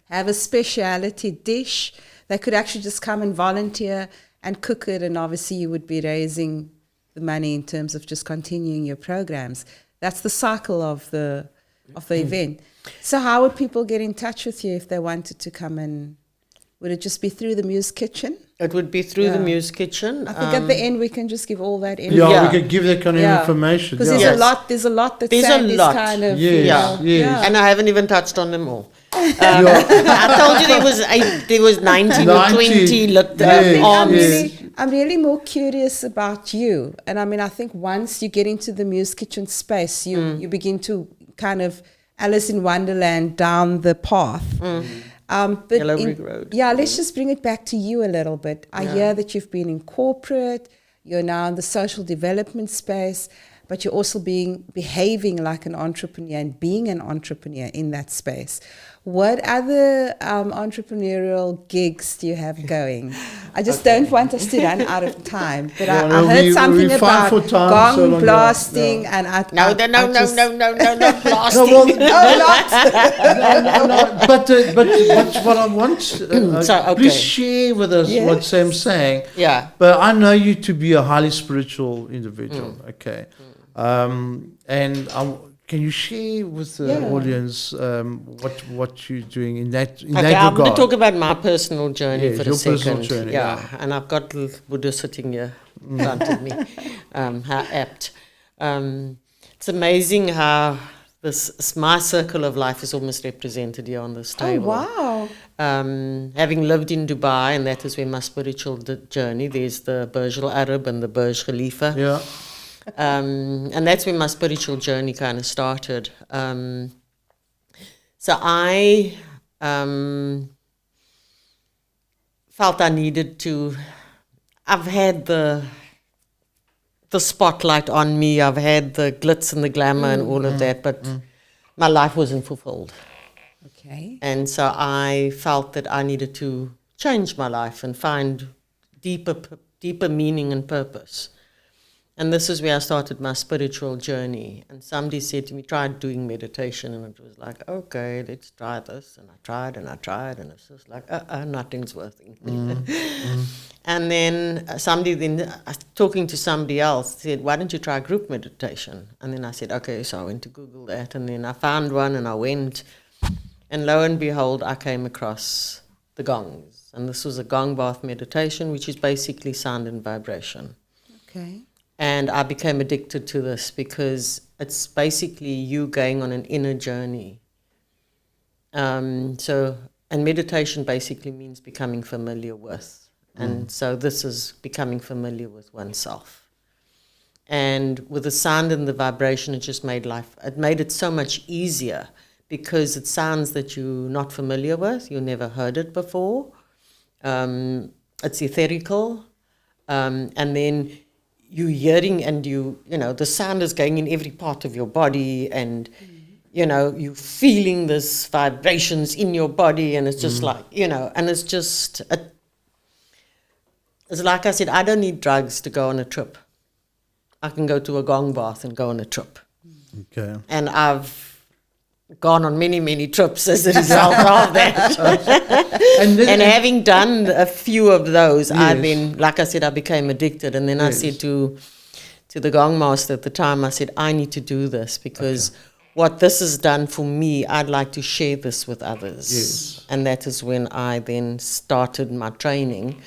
have a specialty dish, they could actually just come and volunteer and cook it, and obviously you would be raising the money in terms of just continuing your programs. That's the cycle of the event. So how would people get in touch with you if they wanted to come and would it just be through the Muse Kitchen? it would be through the Yeah. Muse Kitchen. I think at the end we can just give all that info. Yeah, Yeah. we could give that kind of information. Because Yeah. there's Yes. there's a lot that There's a Sandy's lot. kind of Yes, Yeah. yes. And I haven't even touched on them all. Yeah. I told you there was 19 or 20 looked Yes, arms. yes. I'm really more curious about you. And I mean, I think once you get into the Muse Kitchen space, you begin to kind of Alice in Wonderland down the path. But Yellow Brick Road. Yeah, let's just bring it back to you a little bit. I hear that you've been in corporate, you're now in the social development space, but you're also behaving like an entrepreneur and being an entrepreneur in that space. What other entrepreneurial gigs do you have going? I just don't want us to run out of time. But Yeah, I no, heard we're something fine about for time, so gong long, blasting, and I No, I just- no, plastic. No, well, Oh, not. no, but what I want, So, okay. please share with us what Yes. Sam's saying. Yeah. But I know you to be a highly spiritual individual, okay? And can you share with the Yeah. audience what you're doing in that Okay, that I'm going to regard? talk about my personal journey Yes, for a your second. personal journey, yeah. And I've got little Buddha sitting here in front of me. How apt. It's amazing how my circle of life is almost represented here on this Oh, table. wow. Having lived in Dubai, and that is where my spiritual journey, there's the Burj Al Arab and the Burj Khalifa. Yeah. And that's where my spiritual journey kind of started. So I felt I needed to. I've had the spotlight on me. I've had the glitz and the glamour and all of that, but my life wasn't fulfilled. Okay. And so I felt that I needed to change my life and find deeper meaning and purpose. And this is where I started my spiritual journey. And somebody said to me, try doing meditation. And it was like, okay, let's try this. And I tried and I tried. And it's just like, nothing's working. And then talking to somebody else, said, why don't you try group meditation? And then I said, okay. So I went to Google that. And then I found one and I went. And lo and behold, I came across the gongs. And this was a gong bath meditation, which is basically sound and vibration. Okay. And I became addicted to this because it's basically you going on an inner journey. And meditation basically means becoming familiar with. And so this is becoming familiar with oneself. And with the sound and the vibration, it made it so much easier because it sounds that you're not familiar with, you never heard it before. It's etherical. And then you're hearing and the sound is going in every part of your body and, you're feeling this vibrations in your body and it's just like, and it's just, it's like I said, I don't need drugs to go on a trip. I can go to a gong bath and go on a trip. Okay. And I've gone on many, many trips as a result of that. and having done a few of those, Yes. like I said, I became addicted. And then I said to the gong master at the time, I said, I need to do this because what this has done for me, I'd like to share this with others. Yes. And that is when I then started my training.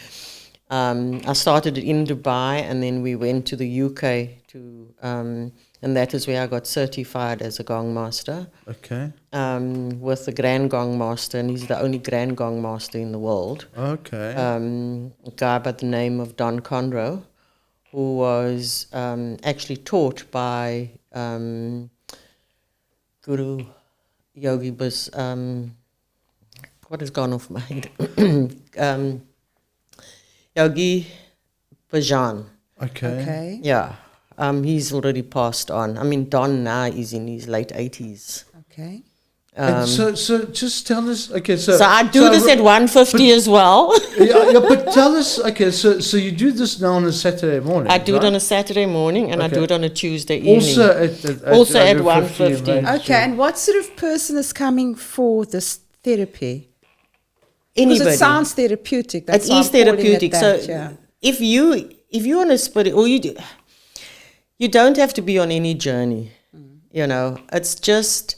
I started it in Dubai and then we went to the UK and that is where I got certified as a gong master. Okay. With the Grand Gong Master, and he's the only Grand Gong Master in the world. Okay. A guy by the name of Don Conroe, who was actually taught by Guru Yogi Bas. What has gone off my head? Yogi Bhajan. Okay. Yeah. He's already passed on. I mean, Don now is in his late 80s. Okay. And so just tell us. Okay. So I do this at 1:50 as well. yeah, but tell us. Okay. So you do this now on a Saturday morning. I do right? it on a Saturday morning and I Okay. do it on a Tuesday evening. Also at 1:50. 1:50. Okay, and what sort of person is coming for this therapy? Anybody. Because it sounds therapeutic. That's It why is I'm calling it therapeutic. that, So yeah. if you want to spirit, or you don't have to be on any journey. It's just,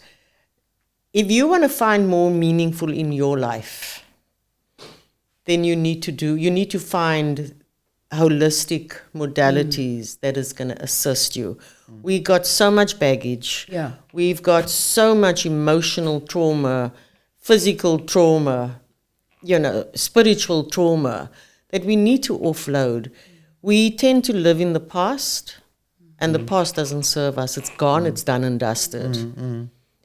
if you want to find more meaningful in your life, then you need to find holistic modalities that is going to assist you. We got so much baggage. Yeah. We've got so much emotional trauma, physical trauma, spiritual trauma that we need to offload. We tend to live in the past, and the past doesn't serve us. It's gone, it's done and dusted.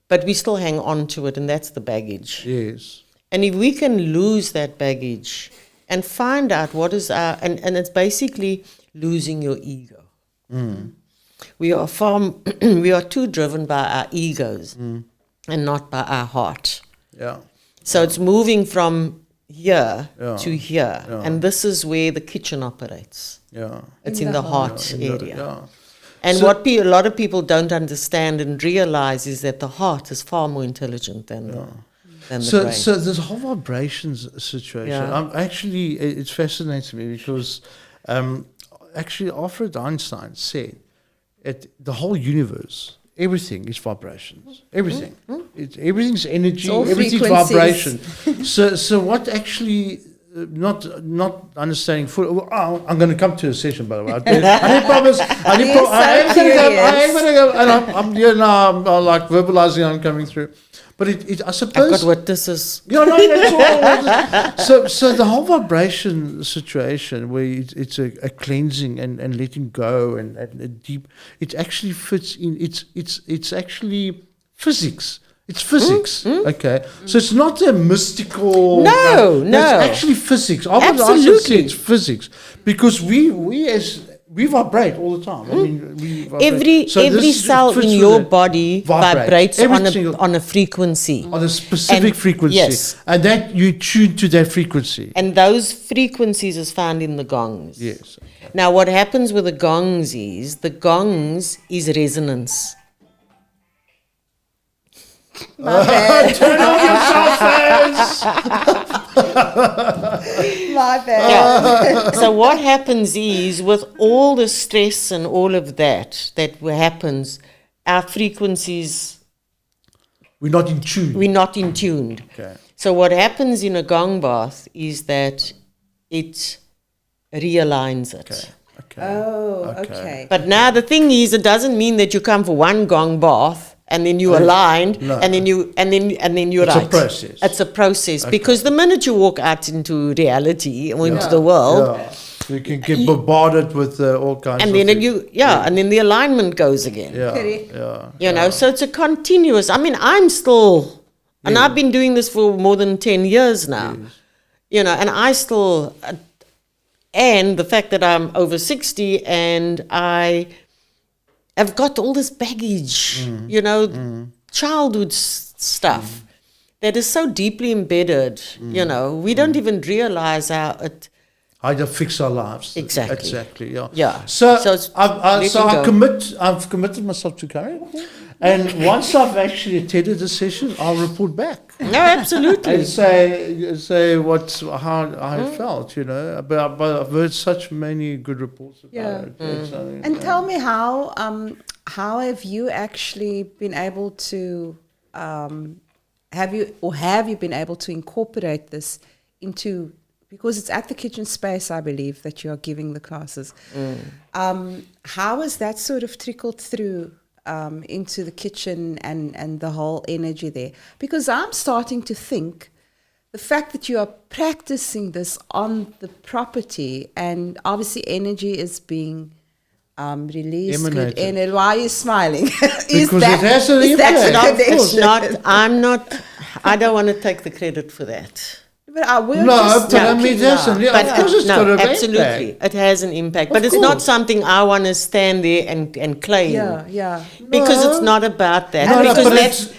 But we still hang on to it, and that's the baggage. Yes. And if we can lose that baggage and find out what is and it's basically losing your ego. We are too driven by our egos and not by our heart. Yeah. So it's moving from here Yeah. to here. Yeah. And this is where the kitchen operates. Yeah. It's In in the the heart. heart Yeah. area. Yeah. And So- what a lot of people don't understand and realize is that the heart is far more intelligent than the brain. So this whole vibrations situation, Yeah. actually, it fascinates me because actually Alfred Einstein said the whole universe, everything is vibrations. Everything. Everything's energy, It's all everything's frequencies. vibration. so what actually... Not understanding fully. Oh, I'm going to come to a session, by the way. I didn't promise. I am going to go. And I'm here now. I'm like verbalizing. I'm coming through. But I suppose. I've got what this is. Yeah, no, that's all. So the whole vibration situation, where it's a cleansing and letting go and a deep. It actually fits in. It's actually physics. It's physics, okay? So it's not a mystical... No. It's actually physics. I would say Absolutely. it's physics. Because we as We vibrate all the time. I mean, we vibrate. Every So this cell fits in with your it. body vibrates Every single- on a frequency. on a specific And- frequency. yes. And that you tune to that frequency. And those frequencies is found in the gongs. Yes. Now, what happens with the gongs is resonance. My bad. Turn on yourself, My bad. Yeah. So what happens is, with all the stress and all of that happens, our frequencies, We're not in tune. we're not in tuned. Okay. So what happens in a gong bath is that it realigns it. Okay. Oh, okay. But now the thing is, it doesn't mean that you come for one gong bath and then you aligned, no. and then you're It's right. a process. It's a process, because the minute you walk out into reality or into the world, Yeah. You can get bombarded with all kinds and of then things. and then the alignment goes again. Yeah. Correct. Yeah. You know, so it's a continuous. I mean, I'm still, and I've been doing this for more than 10 years now. You know, and I still, and the fact that I'm over 60 and I've got all this baggage, you know, childhood stuff that is so deeply embedded. You know, we don't even realize how it. How to fix our lives. Exactly. Exactly. Yeah. Yeah. So, So it's I've letting go. I've committed myself to going, and once I've actually attended the session, I'll report back No, absolutely. and say how I felt. You know, but I've heard such many good reports about Yeah. it. It's, And tell me how have you actually been able to have you been able to incorporate this into, because it's at the kitchen space, I believe, that you are giving the classes. How has that sort of trickled through into the kitchen and the whole energy there? Because I'm starting to think the fact that you are practicing this on the property, and obviously energy is being released. Emanated. And why are you smiling? Because it has an is that impact. the It's connection? not, I don't want to take the credit for that. But I will no, just but I mean, joking that's now. yeah, of course it's got an absolutely, impact. it has an impact. But Of it's not course. something I want to stand there and claim. Yeah. Because No. it's not about that. No, no, because but that's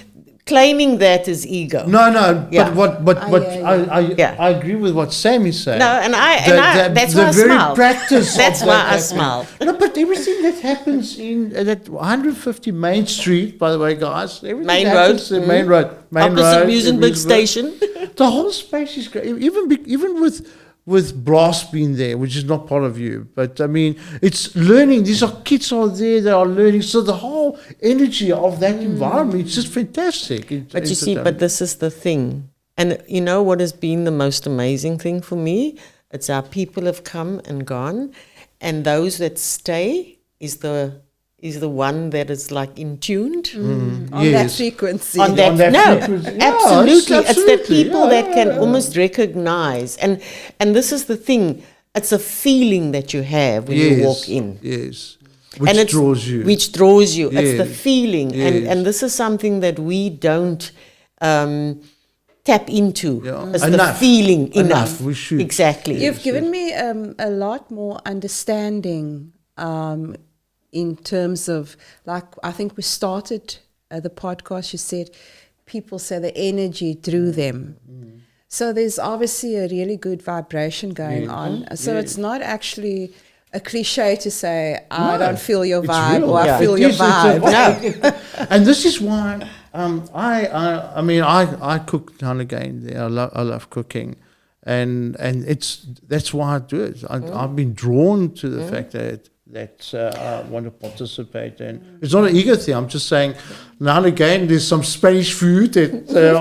claiming that is ego. No, no, Yeah. but Yeah. I agree with what Sam is saying. No, and that's why I very smile. practice. That's of why that I happening. smile. No, but everything that happens in that 150 Main Street, by the way, guys, everything Main happens Road, in Main Road, Opposite Musenberg Station. The whole space is great. Even with Blast being there, which is not part of you, but I mean, it's learning. These are kids are there; they are learning. So the whole energy of that environment, it's just fantastic. But you see, but this is the thing. And you know what has been the most amazing thing for me? It's our people have come and gone, and those that stay is the one that is like in tuned. On that Yes. frequency. On that, On that no, frequency. Yeah, absolutely. It's the absolutely. people Yeah, that can yeah, almost recognize, and this is the thing. It's a feeling that you have when you walk in. Yes. And Which it's- draws you. Which draws you. It's the Yes. feeling. Yes. And this is something that we don't tap into. Yeah. It's the Enough. feeling Enough. We should. Exactly. You've given me a lot more understanding in terms of, like, I think we started the podcast, you said people say the energy drew them. So there's obviously a really good vibration going on. So it's not actually a cliche to say, I No, don't feel your it's vibe real. or I Yeah. feel It your is, it's vibe. And this is why I mean I cook now and again. I love cooking, and that's why I do it. I've been drawn to the fact that I want to participate, and it's not an ego thing. I'm just saying now and again there's some Spanish food that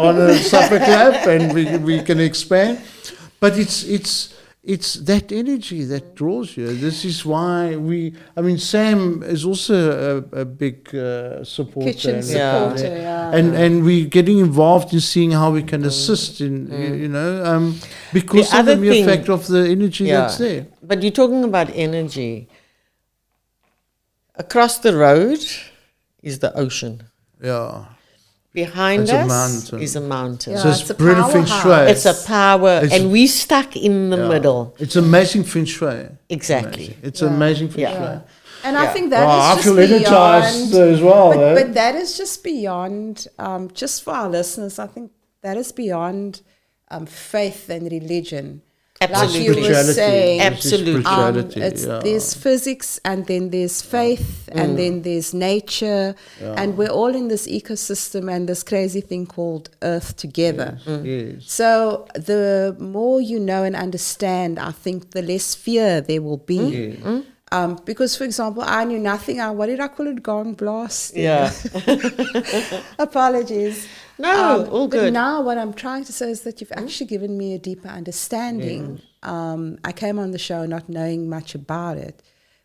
on a supper club, and we can expand, but it's that energy that draws you. This is why Sam is also a big supporter. Kitchen and- supporter, yeah. And we're getting involved in seeing how we can assist in, because The of the other mere thing- fact of the energy Yeah. that's there. But you're talking about energy. Across the road is the ocean. Yeah. behind It's a us mountain. is a mountain. Yeah, So it's it's a brilliant feng powerhouse. shui. It's a power, It's- and we stuck in the Yeah. middle. It's amazing feng shui. Exactly. Amazing. It's Yeah. amazing feng Yeah. shui. And I Yeah. think that is Wow, I just feel energized beyond. as well. eh? But that is just beyond, just for our listeners, I think that is beyond faith and religion. Absolutely. Like you were Spirituality. saying, Absolutely. Spirituality, yeah. there's physics and then there's faith and then there's nature. And we're all in this ecosystem and this crazy thing called Earth together. Yes. So the more you know and understand, I think the less fear there will be. Because, for example, I knew nothing. What did I call it? Gong blast? Yeah. Apologies. No, all But good. now what I'm trying to say is that you've actually given me a deeper understanding. I came on the show not knowing much about it,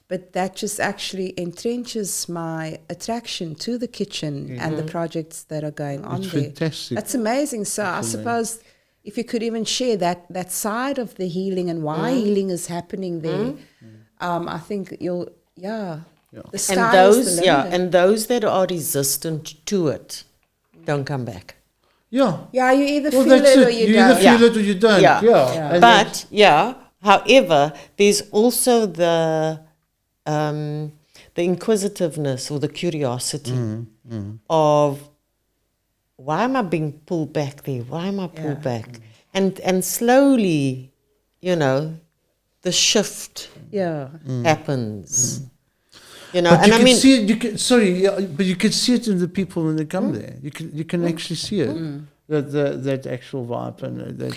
but that just actually entrenches my attraction to the kitchen and the projects that are going on It's there. fantastic. That's amazing. So I suppose if you could even share that side of the healing and why healing is happening there, I think you'll, the sky And is those, the yeah, limit. and those that are resistant to it don't come back. Yeah. Yeah, you either Well, feel that's it or it. you You don't. either feel it or you don't. Yeah. Yeah. And But however, there's also the inquisitiveness or the curiosity of why am I being pulled back there? Why am I pulled back? And slowly, the shift Yeah. happens. You know, But and you I can mean, see it. But you can see it in the people when they come there. You can actually see it. That actual vibe and that.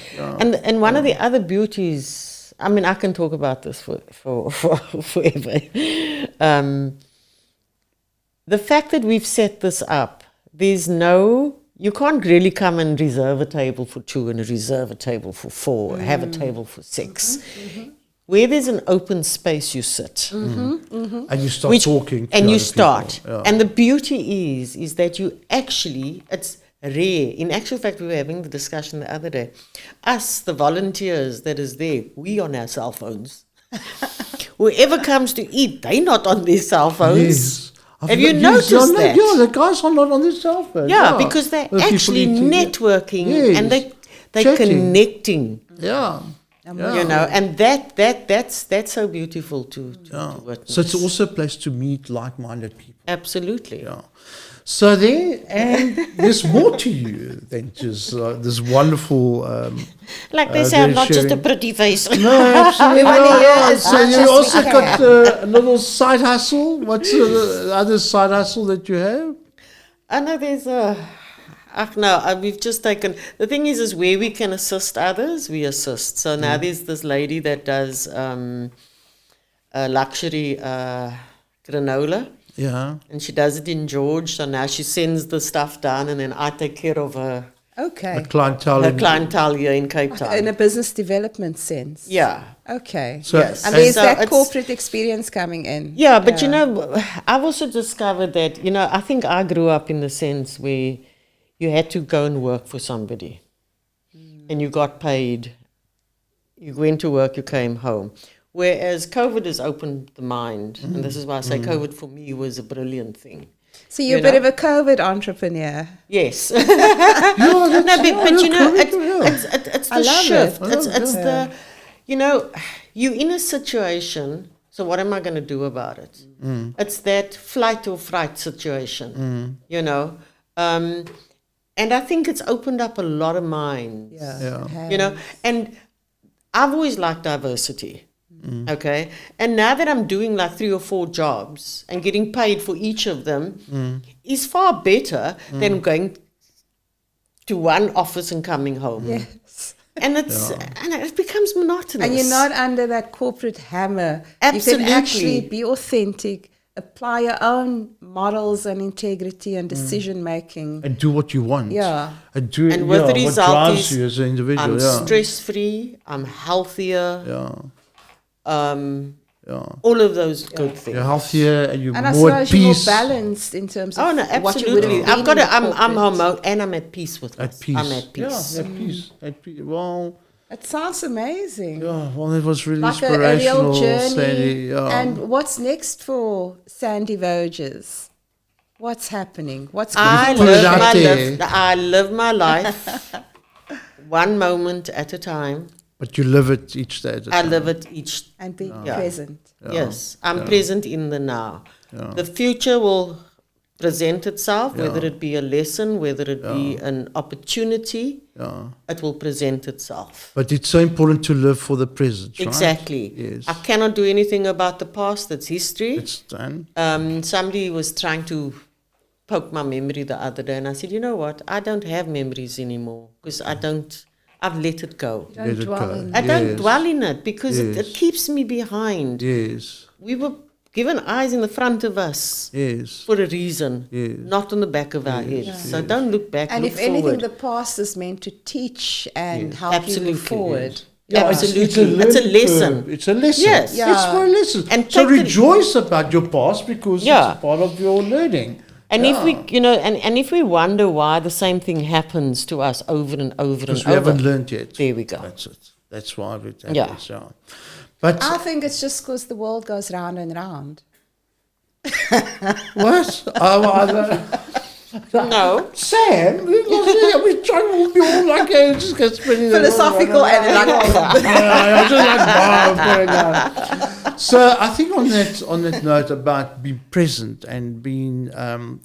and one of the other beauties, I mean, I can talk about this for forever. The fact that we've set this up, you can't really come and reserve a table for 2 and reserve a table for 4, have a table for 6. Where there's an open space, you sit. and you start talking. To And you other start. people. Yeah. And the beauty is that you actually, it's rare. In actual fact, we were having the discussion the other day. Us, the volunteers that is there, we on our cell phones. Whoever comes to eat, they're not on their cell phones. Yes. Have you Yes, noticed yeah, that? Yeah, the guys are not on their cell phone. Yeah, because they're The people actually eating, yeah. networking Yes. and they're Chatting. connecting. Yeah. You know, and that's so beautiful to witness. So it's also a place to meet like-minded people. Absolutely. Yeah. So there's more to you than just this wonderful. Like they say, I'm very not just a sharing. pretty face. No, absolutely wanna not. hear as So much you as we also can. got a little side hustle. What's the other side hustle that you have? I know there's we've just taken, the thing is where we can assist others, we assist. So now there's this lady that does luxury granola, Yeah. and she does it in George. So now she sends the stuff down, and then I take care of her Okay. Clientele. clientele here in Cape Town. In a business development sense. Yeah. Okay. So- Yes. And there's So that it's- corporate experience coming in. Yeah, but you know, I've also discovered that, I think I grew up in the sense where you had to go and work for somebody and you got paid. You went to work, you came home. Whereas COVID has opened the mind. And this is why I say COVID for me was a brilliant thing. So you're You a bit know? of a COVID entrepreneur. Yes. Yeah, No, but you know, yeah. it's I the love shift. it. It's the, you're in a situation, so what am I going to do about it? It's that flight or fright situation, and I think it's opened up a lot of minds. Yeah. Yeah. And I've always liked diversity. Okay. And now that I'm doing like 3 or 4 jobs and getting paid for each of them is far better than going to one office and coming home. Yes. And it becomes monotonous. And you're not under that corporate hammer. Absolutely. You can actually be authentic, apply your own models and integrity and decision making. And do what you want. Yeah. And do And with the what result drives is you as an individual. I'm yeah. stress-free, I'm healthier, Yeah. Yeah. all of those good things. You're healthier and you're And I more at suppose you're more peace. balanced in terms of Oh no, what you would absolutely. have I've got been to, in I'm corporate. homo and I'm at peace with At this. peace. I'm at peace. Yeah, at peace. At peace. Well, It sounds amazing. yeah, well, it was really Like a inspirational, real journey. Sandy. Yeah. And what's next for Sandi Voges? What's happening? What's I put it live, out my there. I live my life one moment at a time. But you live it each day at a I time. live it each. and being Yeah. present? Yes, I'm present in the now. The future will present itself, whether it be a lesson, whether it be an opportunity. It will present itself. But it's so important to live for the present, right? Exactly. Yes. I cannot do anything about the past. That's history. It's done. Somebody was trying to poke my memory the other day, and I said, you know what? I don't have memories anymore because I've let it go. Don't Let it dwell go. in I don't Yes. dwell in it because it Yes. keeps me behind. Yes. We were given eyes in the front of us Yes. for a reason, Yes. not on the back of our heads. So don't look back, And look if anything, forward. the past is meant to teach and help Absolutely, you move forward. Yeah, Absolutely. It's a learning lesson. curve. It's a lesson. Yes. Yeah. It's for a lesson. And so take the- rejoice about your past because Yeah. it's part of your learning. And Yeah. if we, and if we wonder why the same thing happens to us over and over and Because we over, haven't learned yet. there we go. That's it. That's why it happens. Yeah. Yeah. But I think it's just because the world goes round and round. what? No, Sam, we're trying to be all like just get spinning the Philosophical and I just like wow. So I think on that note about being present and being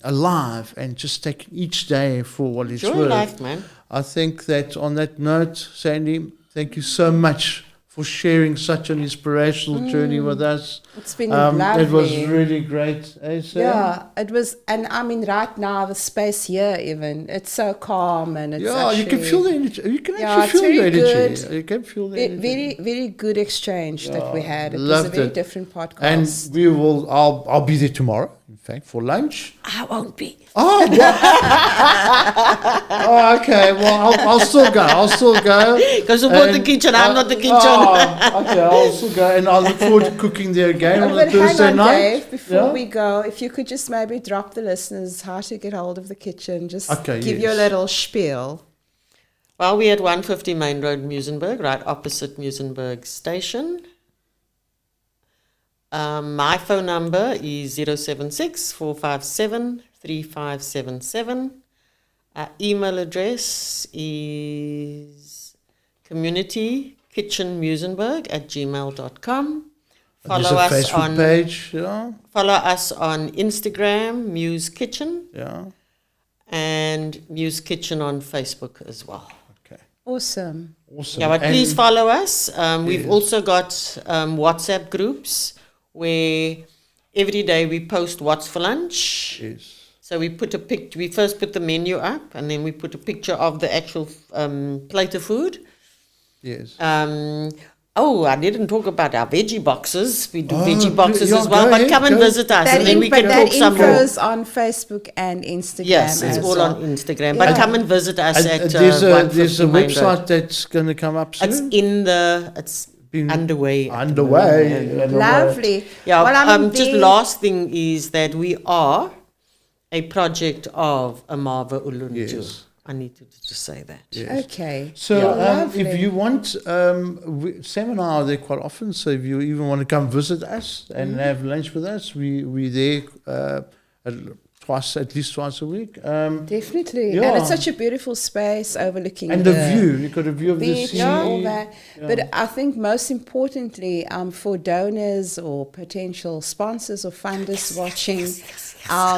alive and just taking each day for what it's enjoy worth. life, man. I think that on that note, Sandy, thank you so much for sharing such an inspirational journey with us. It's been lovely. It was really great. Eh, Sam? Yeah, it was, and I mean, right now the space here, even it's so calm and it's Yeah, you can actually feel the energy. You can Yeah, actually it's feel the very energy. good. You can feel the ve- energy. very, very good exchange that we had. It was a loved very it. different podcast. And we will. I'll be there tomorrow. In fact, for lunch. I won't be. Oh, oh okay. Well, I'll still go. I'll still go. Because you bought the And, kitchen, I'm not the kitchen. Oh, okay, I'll still go, and I look forward to cooking there again on a but hang Thursday on, night. Dave, before Yeah? we go, if you could just maybe drop the listeners how to get hold of the kitchen, just Okay, give your yes. little spiel. Well, we're at 150 Main Road, Muizenberg, right opposite Muizenberg Station. My phone number is 076 457 3577. Email address is communitykitchenmuizenberg@gmail.com. There's Follow a us Facebook on page. Yeah, follow us on Instagram, Muse Kitchen, yeah. and Muse Kitchen on Facebook as well. Okay, Awesome. awesome. Yeah, but And- please follow us. We've Yes. also got WhatsApp groups where every day we post what's for lunch. Yes. So we put we first put the menu up, and then we put a picture of the actual plate of food. Yes. I didn't talk about our veggie boxes. We do Oh, veggie boxes yeah, as well, go but ahead, come and go. visit us, That and then we can that talk some info more. is on Facebook and Instagram. Yes, it's as all well. on Instagram. But Yeah. come and visit us And, at there's a 150 Main Road. website that's going to come up soon. It's Been underway. underway. Lovely. Yeah, Well, I mean, just the- last thing is that we are a project of Amava Uluntu. Yes. I need to just say that. Okay. So Lovely. if you want, Sam and I are there quite often. So if you even want to come visit us and have lunch with us, we're there at least twice a week. Definitely. Yeah. And it's such a beautiful space overlooking And the view, you've got a view of the beach, sea. all that. But I think most importantly, for donors or potential sponsors or funders watching,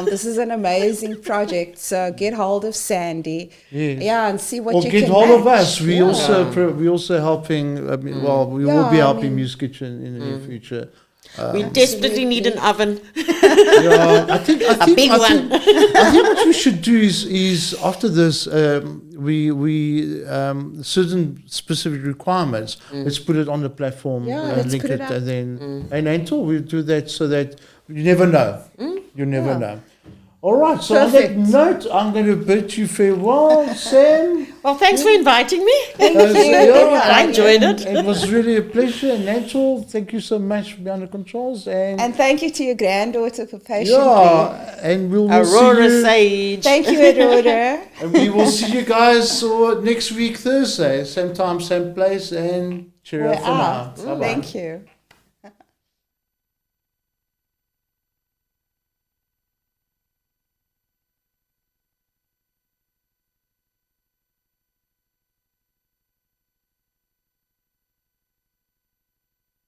this is an amazing project. So get hold of Sandy, Yes. yeah, and see what Or you get can hold of match. us. We also helping. Well, we will Yeah, be I helping mean- Muse Kitchen in the near future. We desperately need an oven. Yeah, I think big one. I think what we should do is after this, we certain specific requirements. Let's put it on the platform, Yeah, let's link put it it, up. and then and until we do that, so that you never know. You never know. All right. So Perfect. on that note, I'm going to bid you farewell, Sam. Well, thanks for inviting me. I enjoyed it. It was really a pleasure. And Nigel, thank you so much for behind the controls. And thank you to your granddaughter for patiently. yeah, and we'll see Aurora you. Sage. Thank you, Aurora. And we will see you guys next week, Thursday. Same time, same place. And cheerio We're for now. out. Bye-bye. Thank you.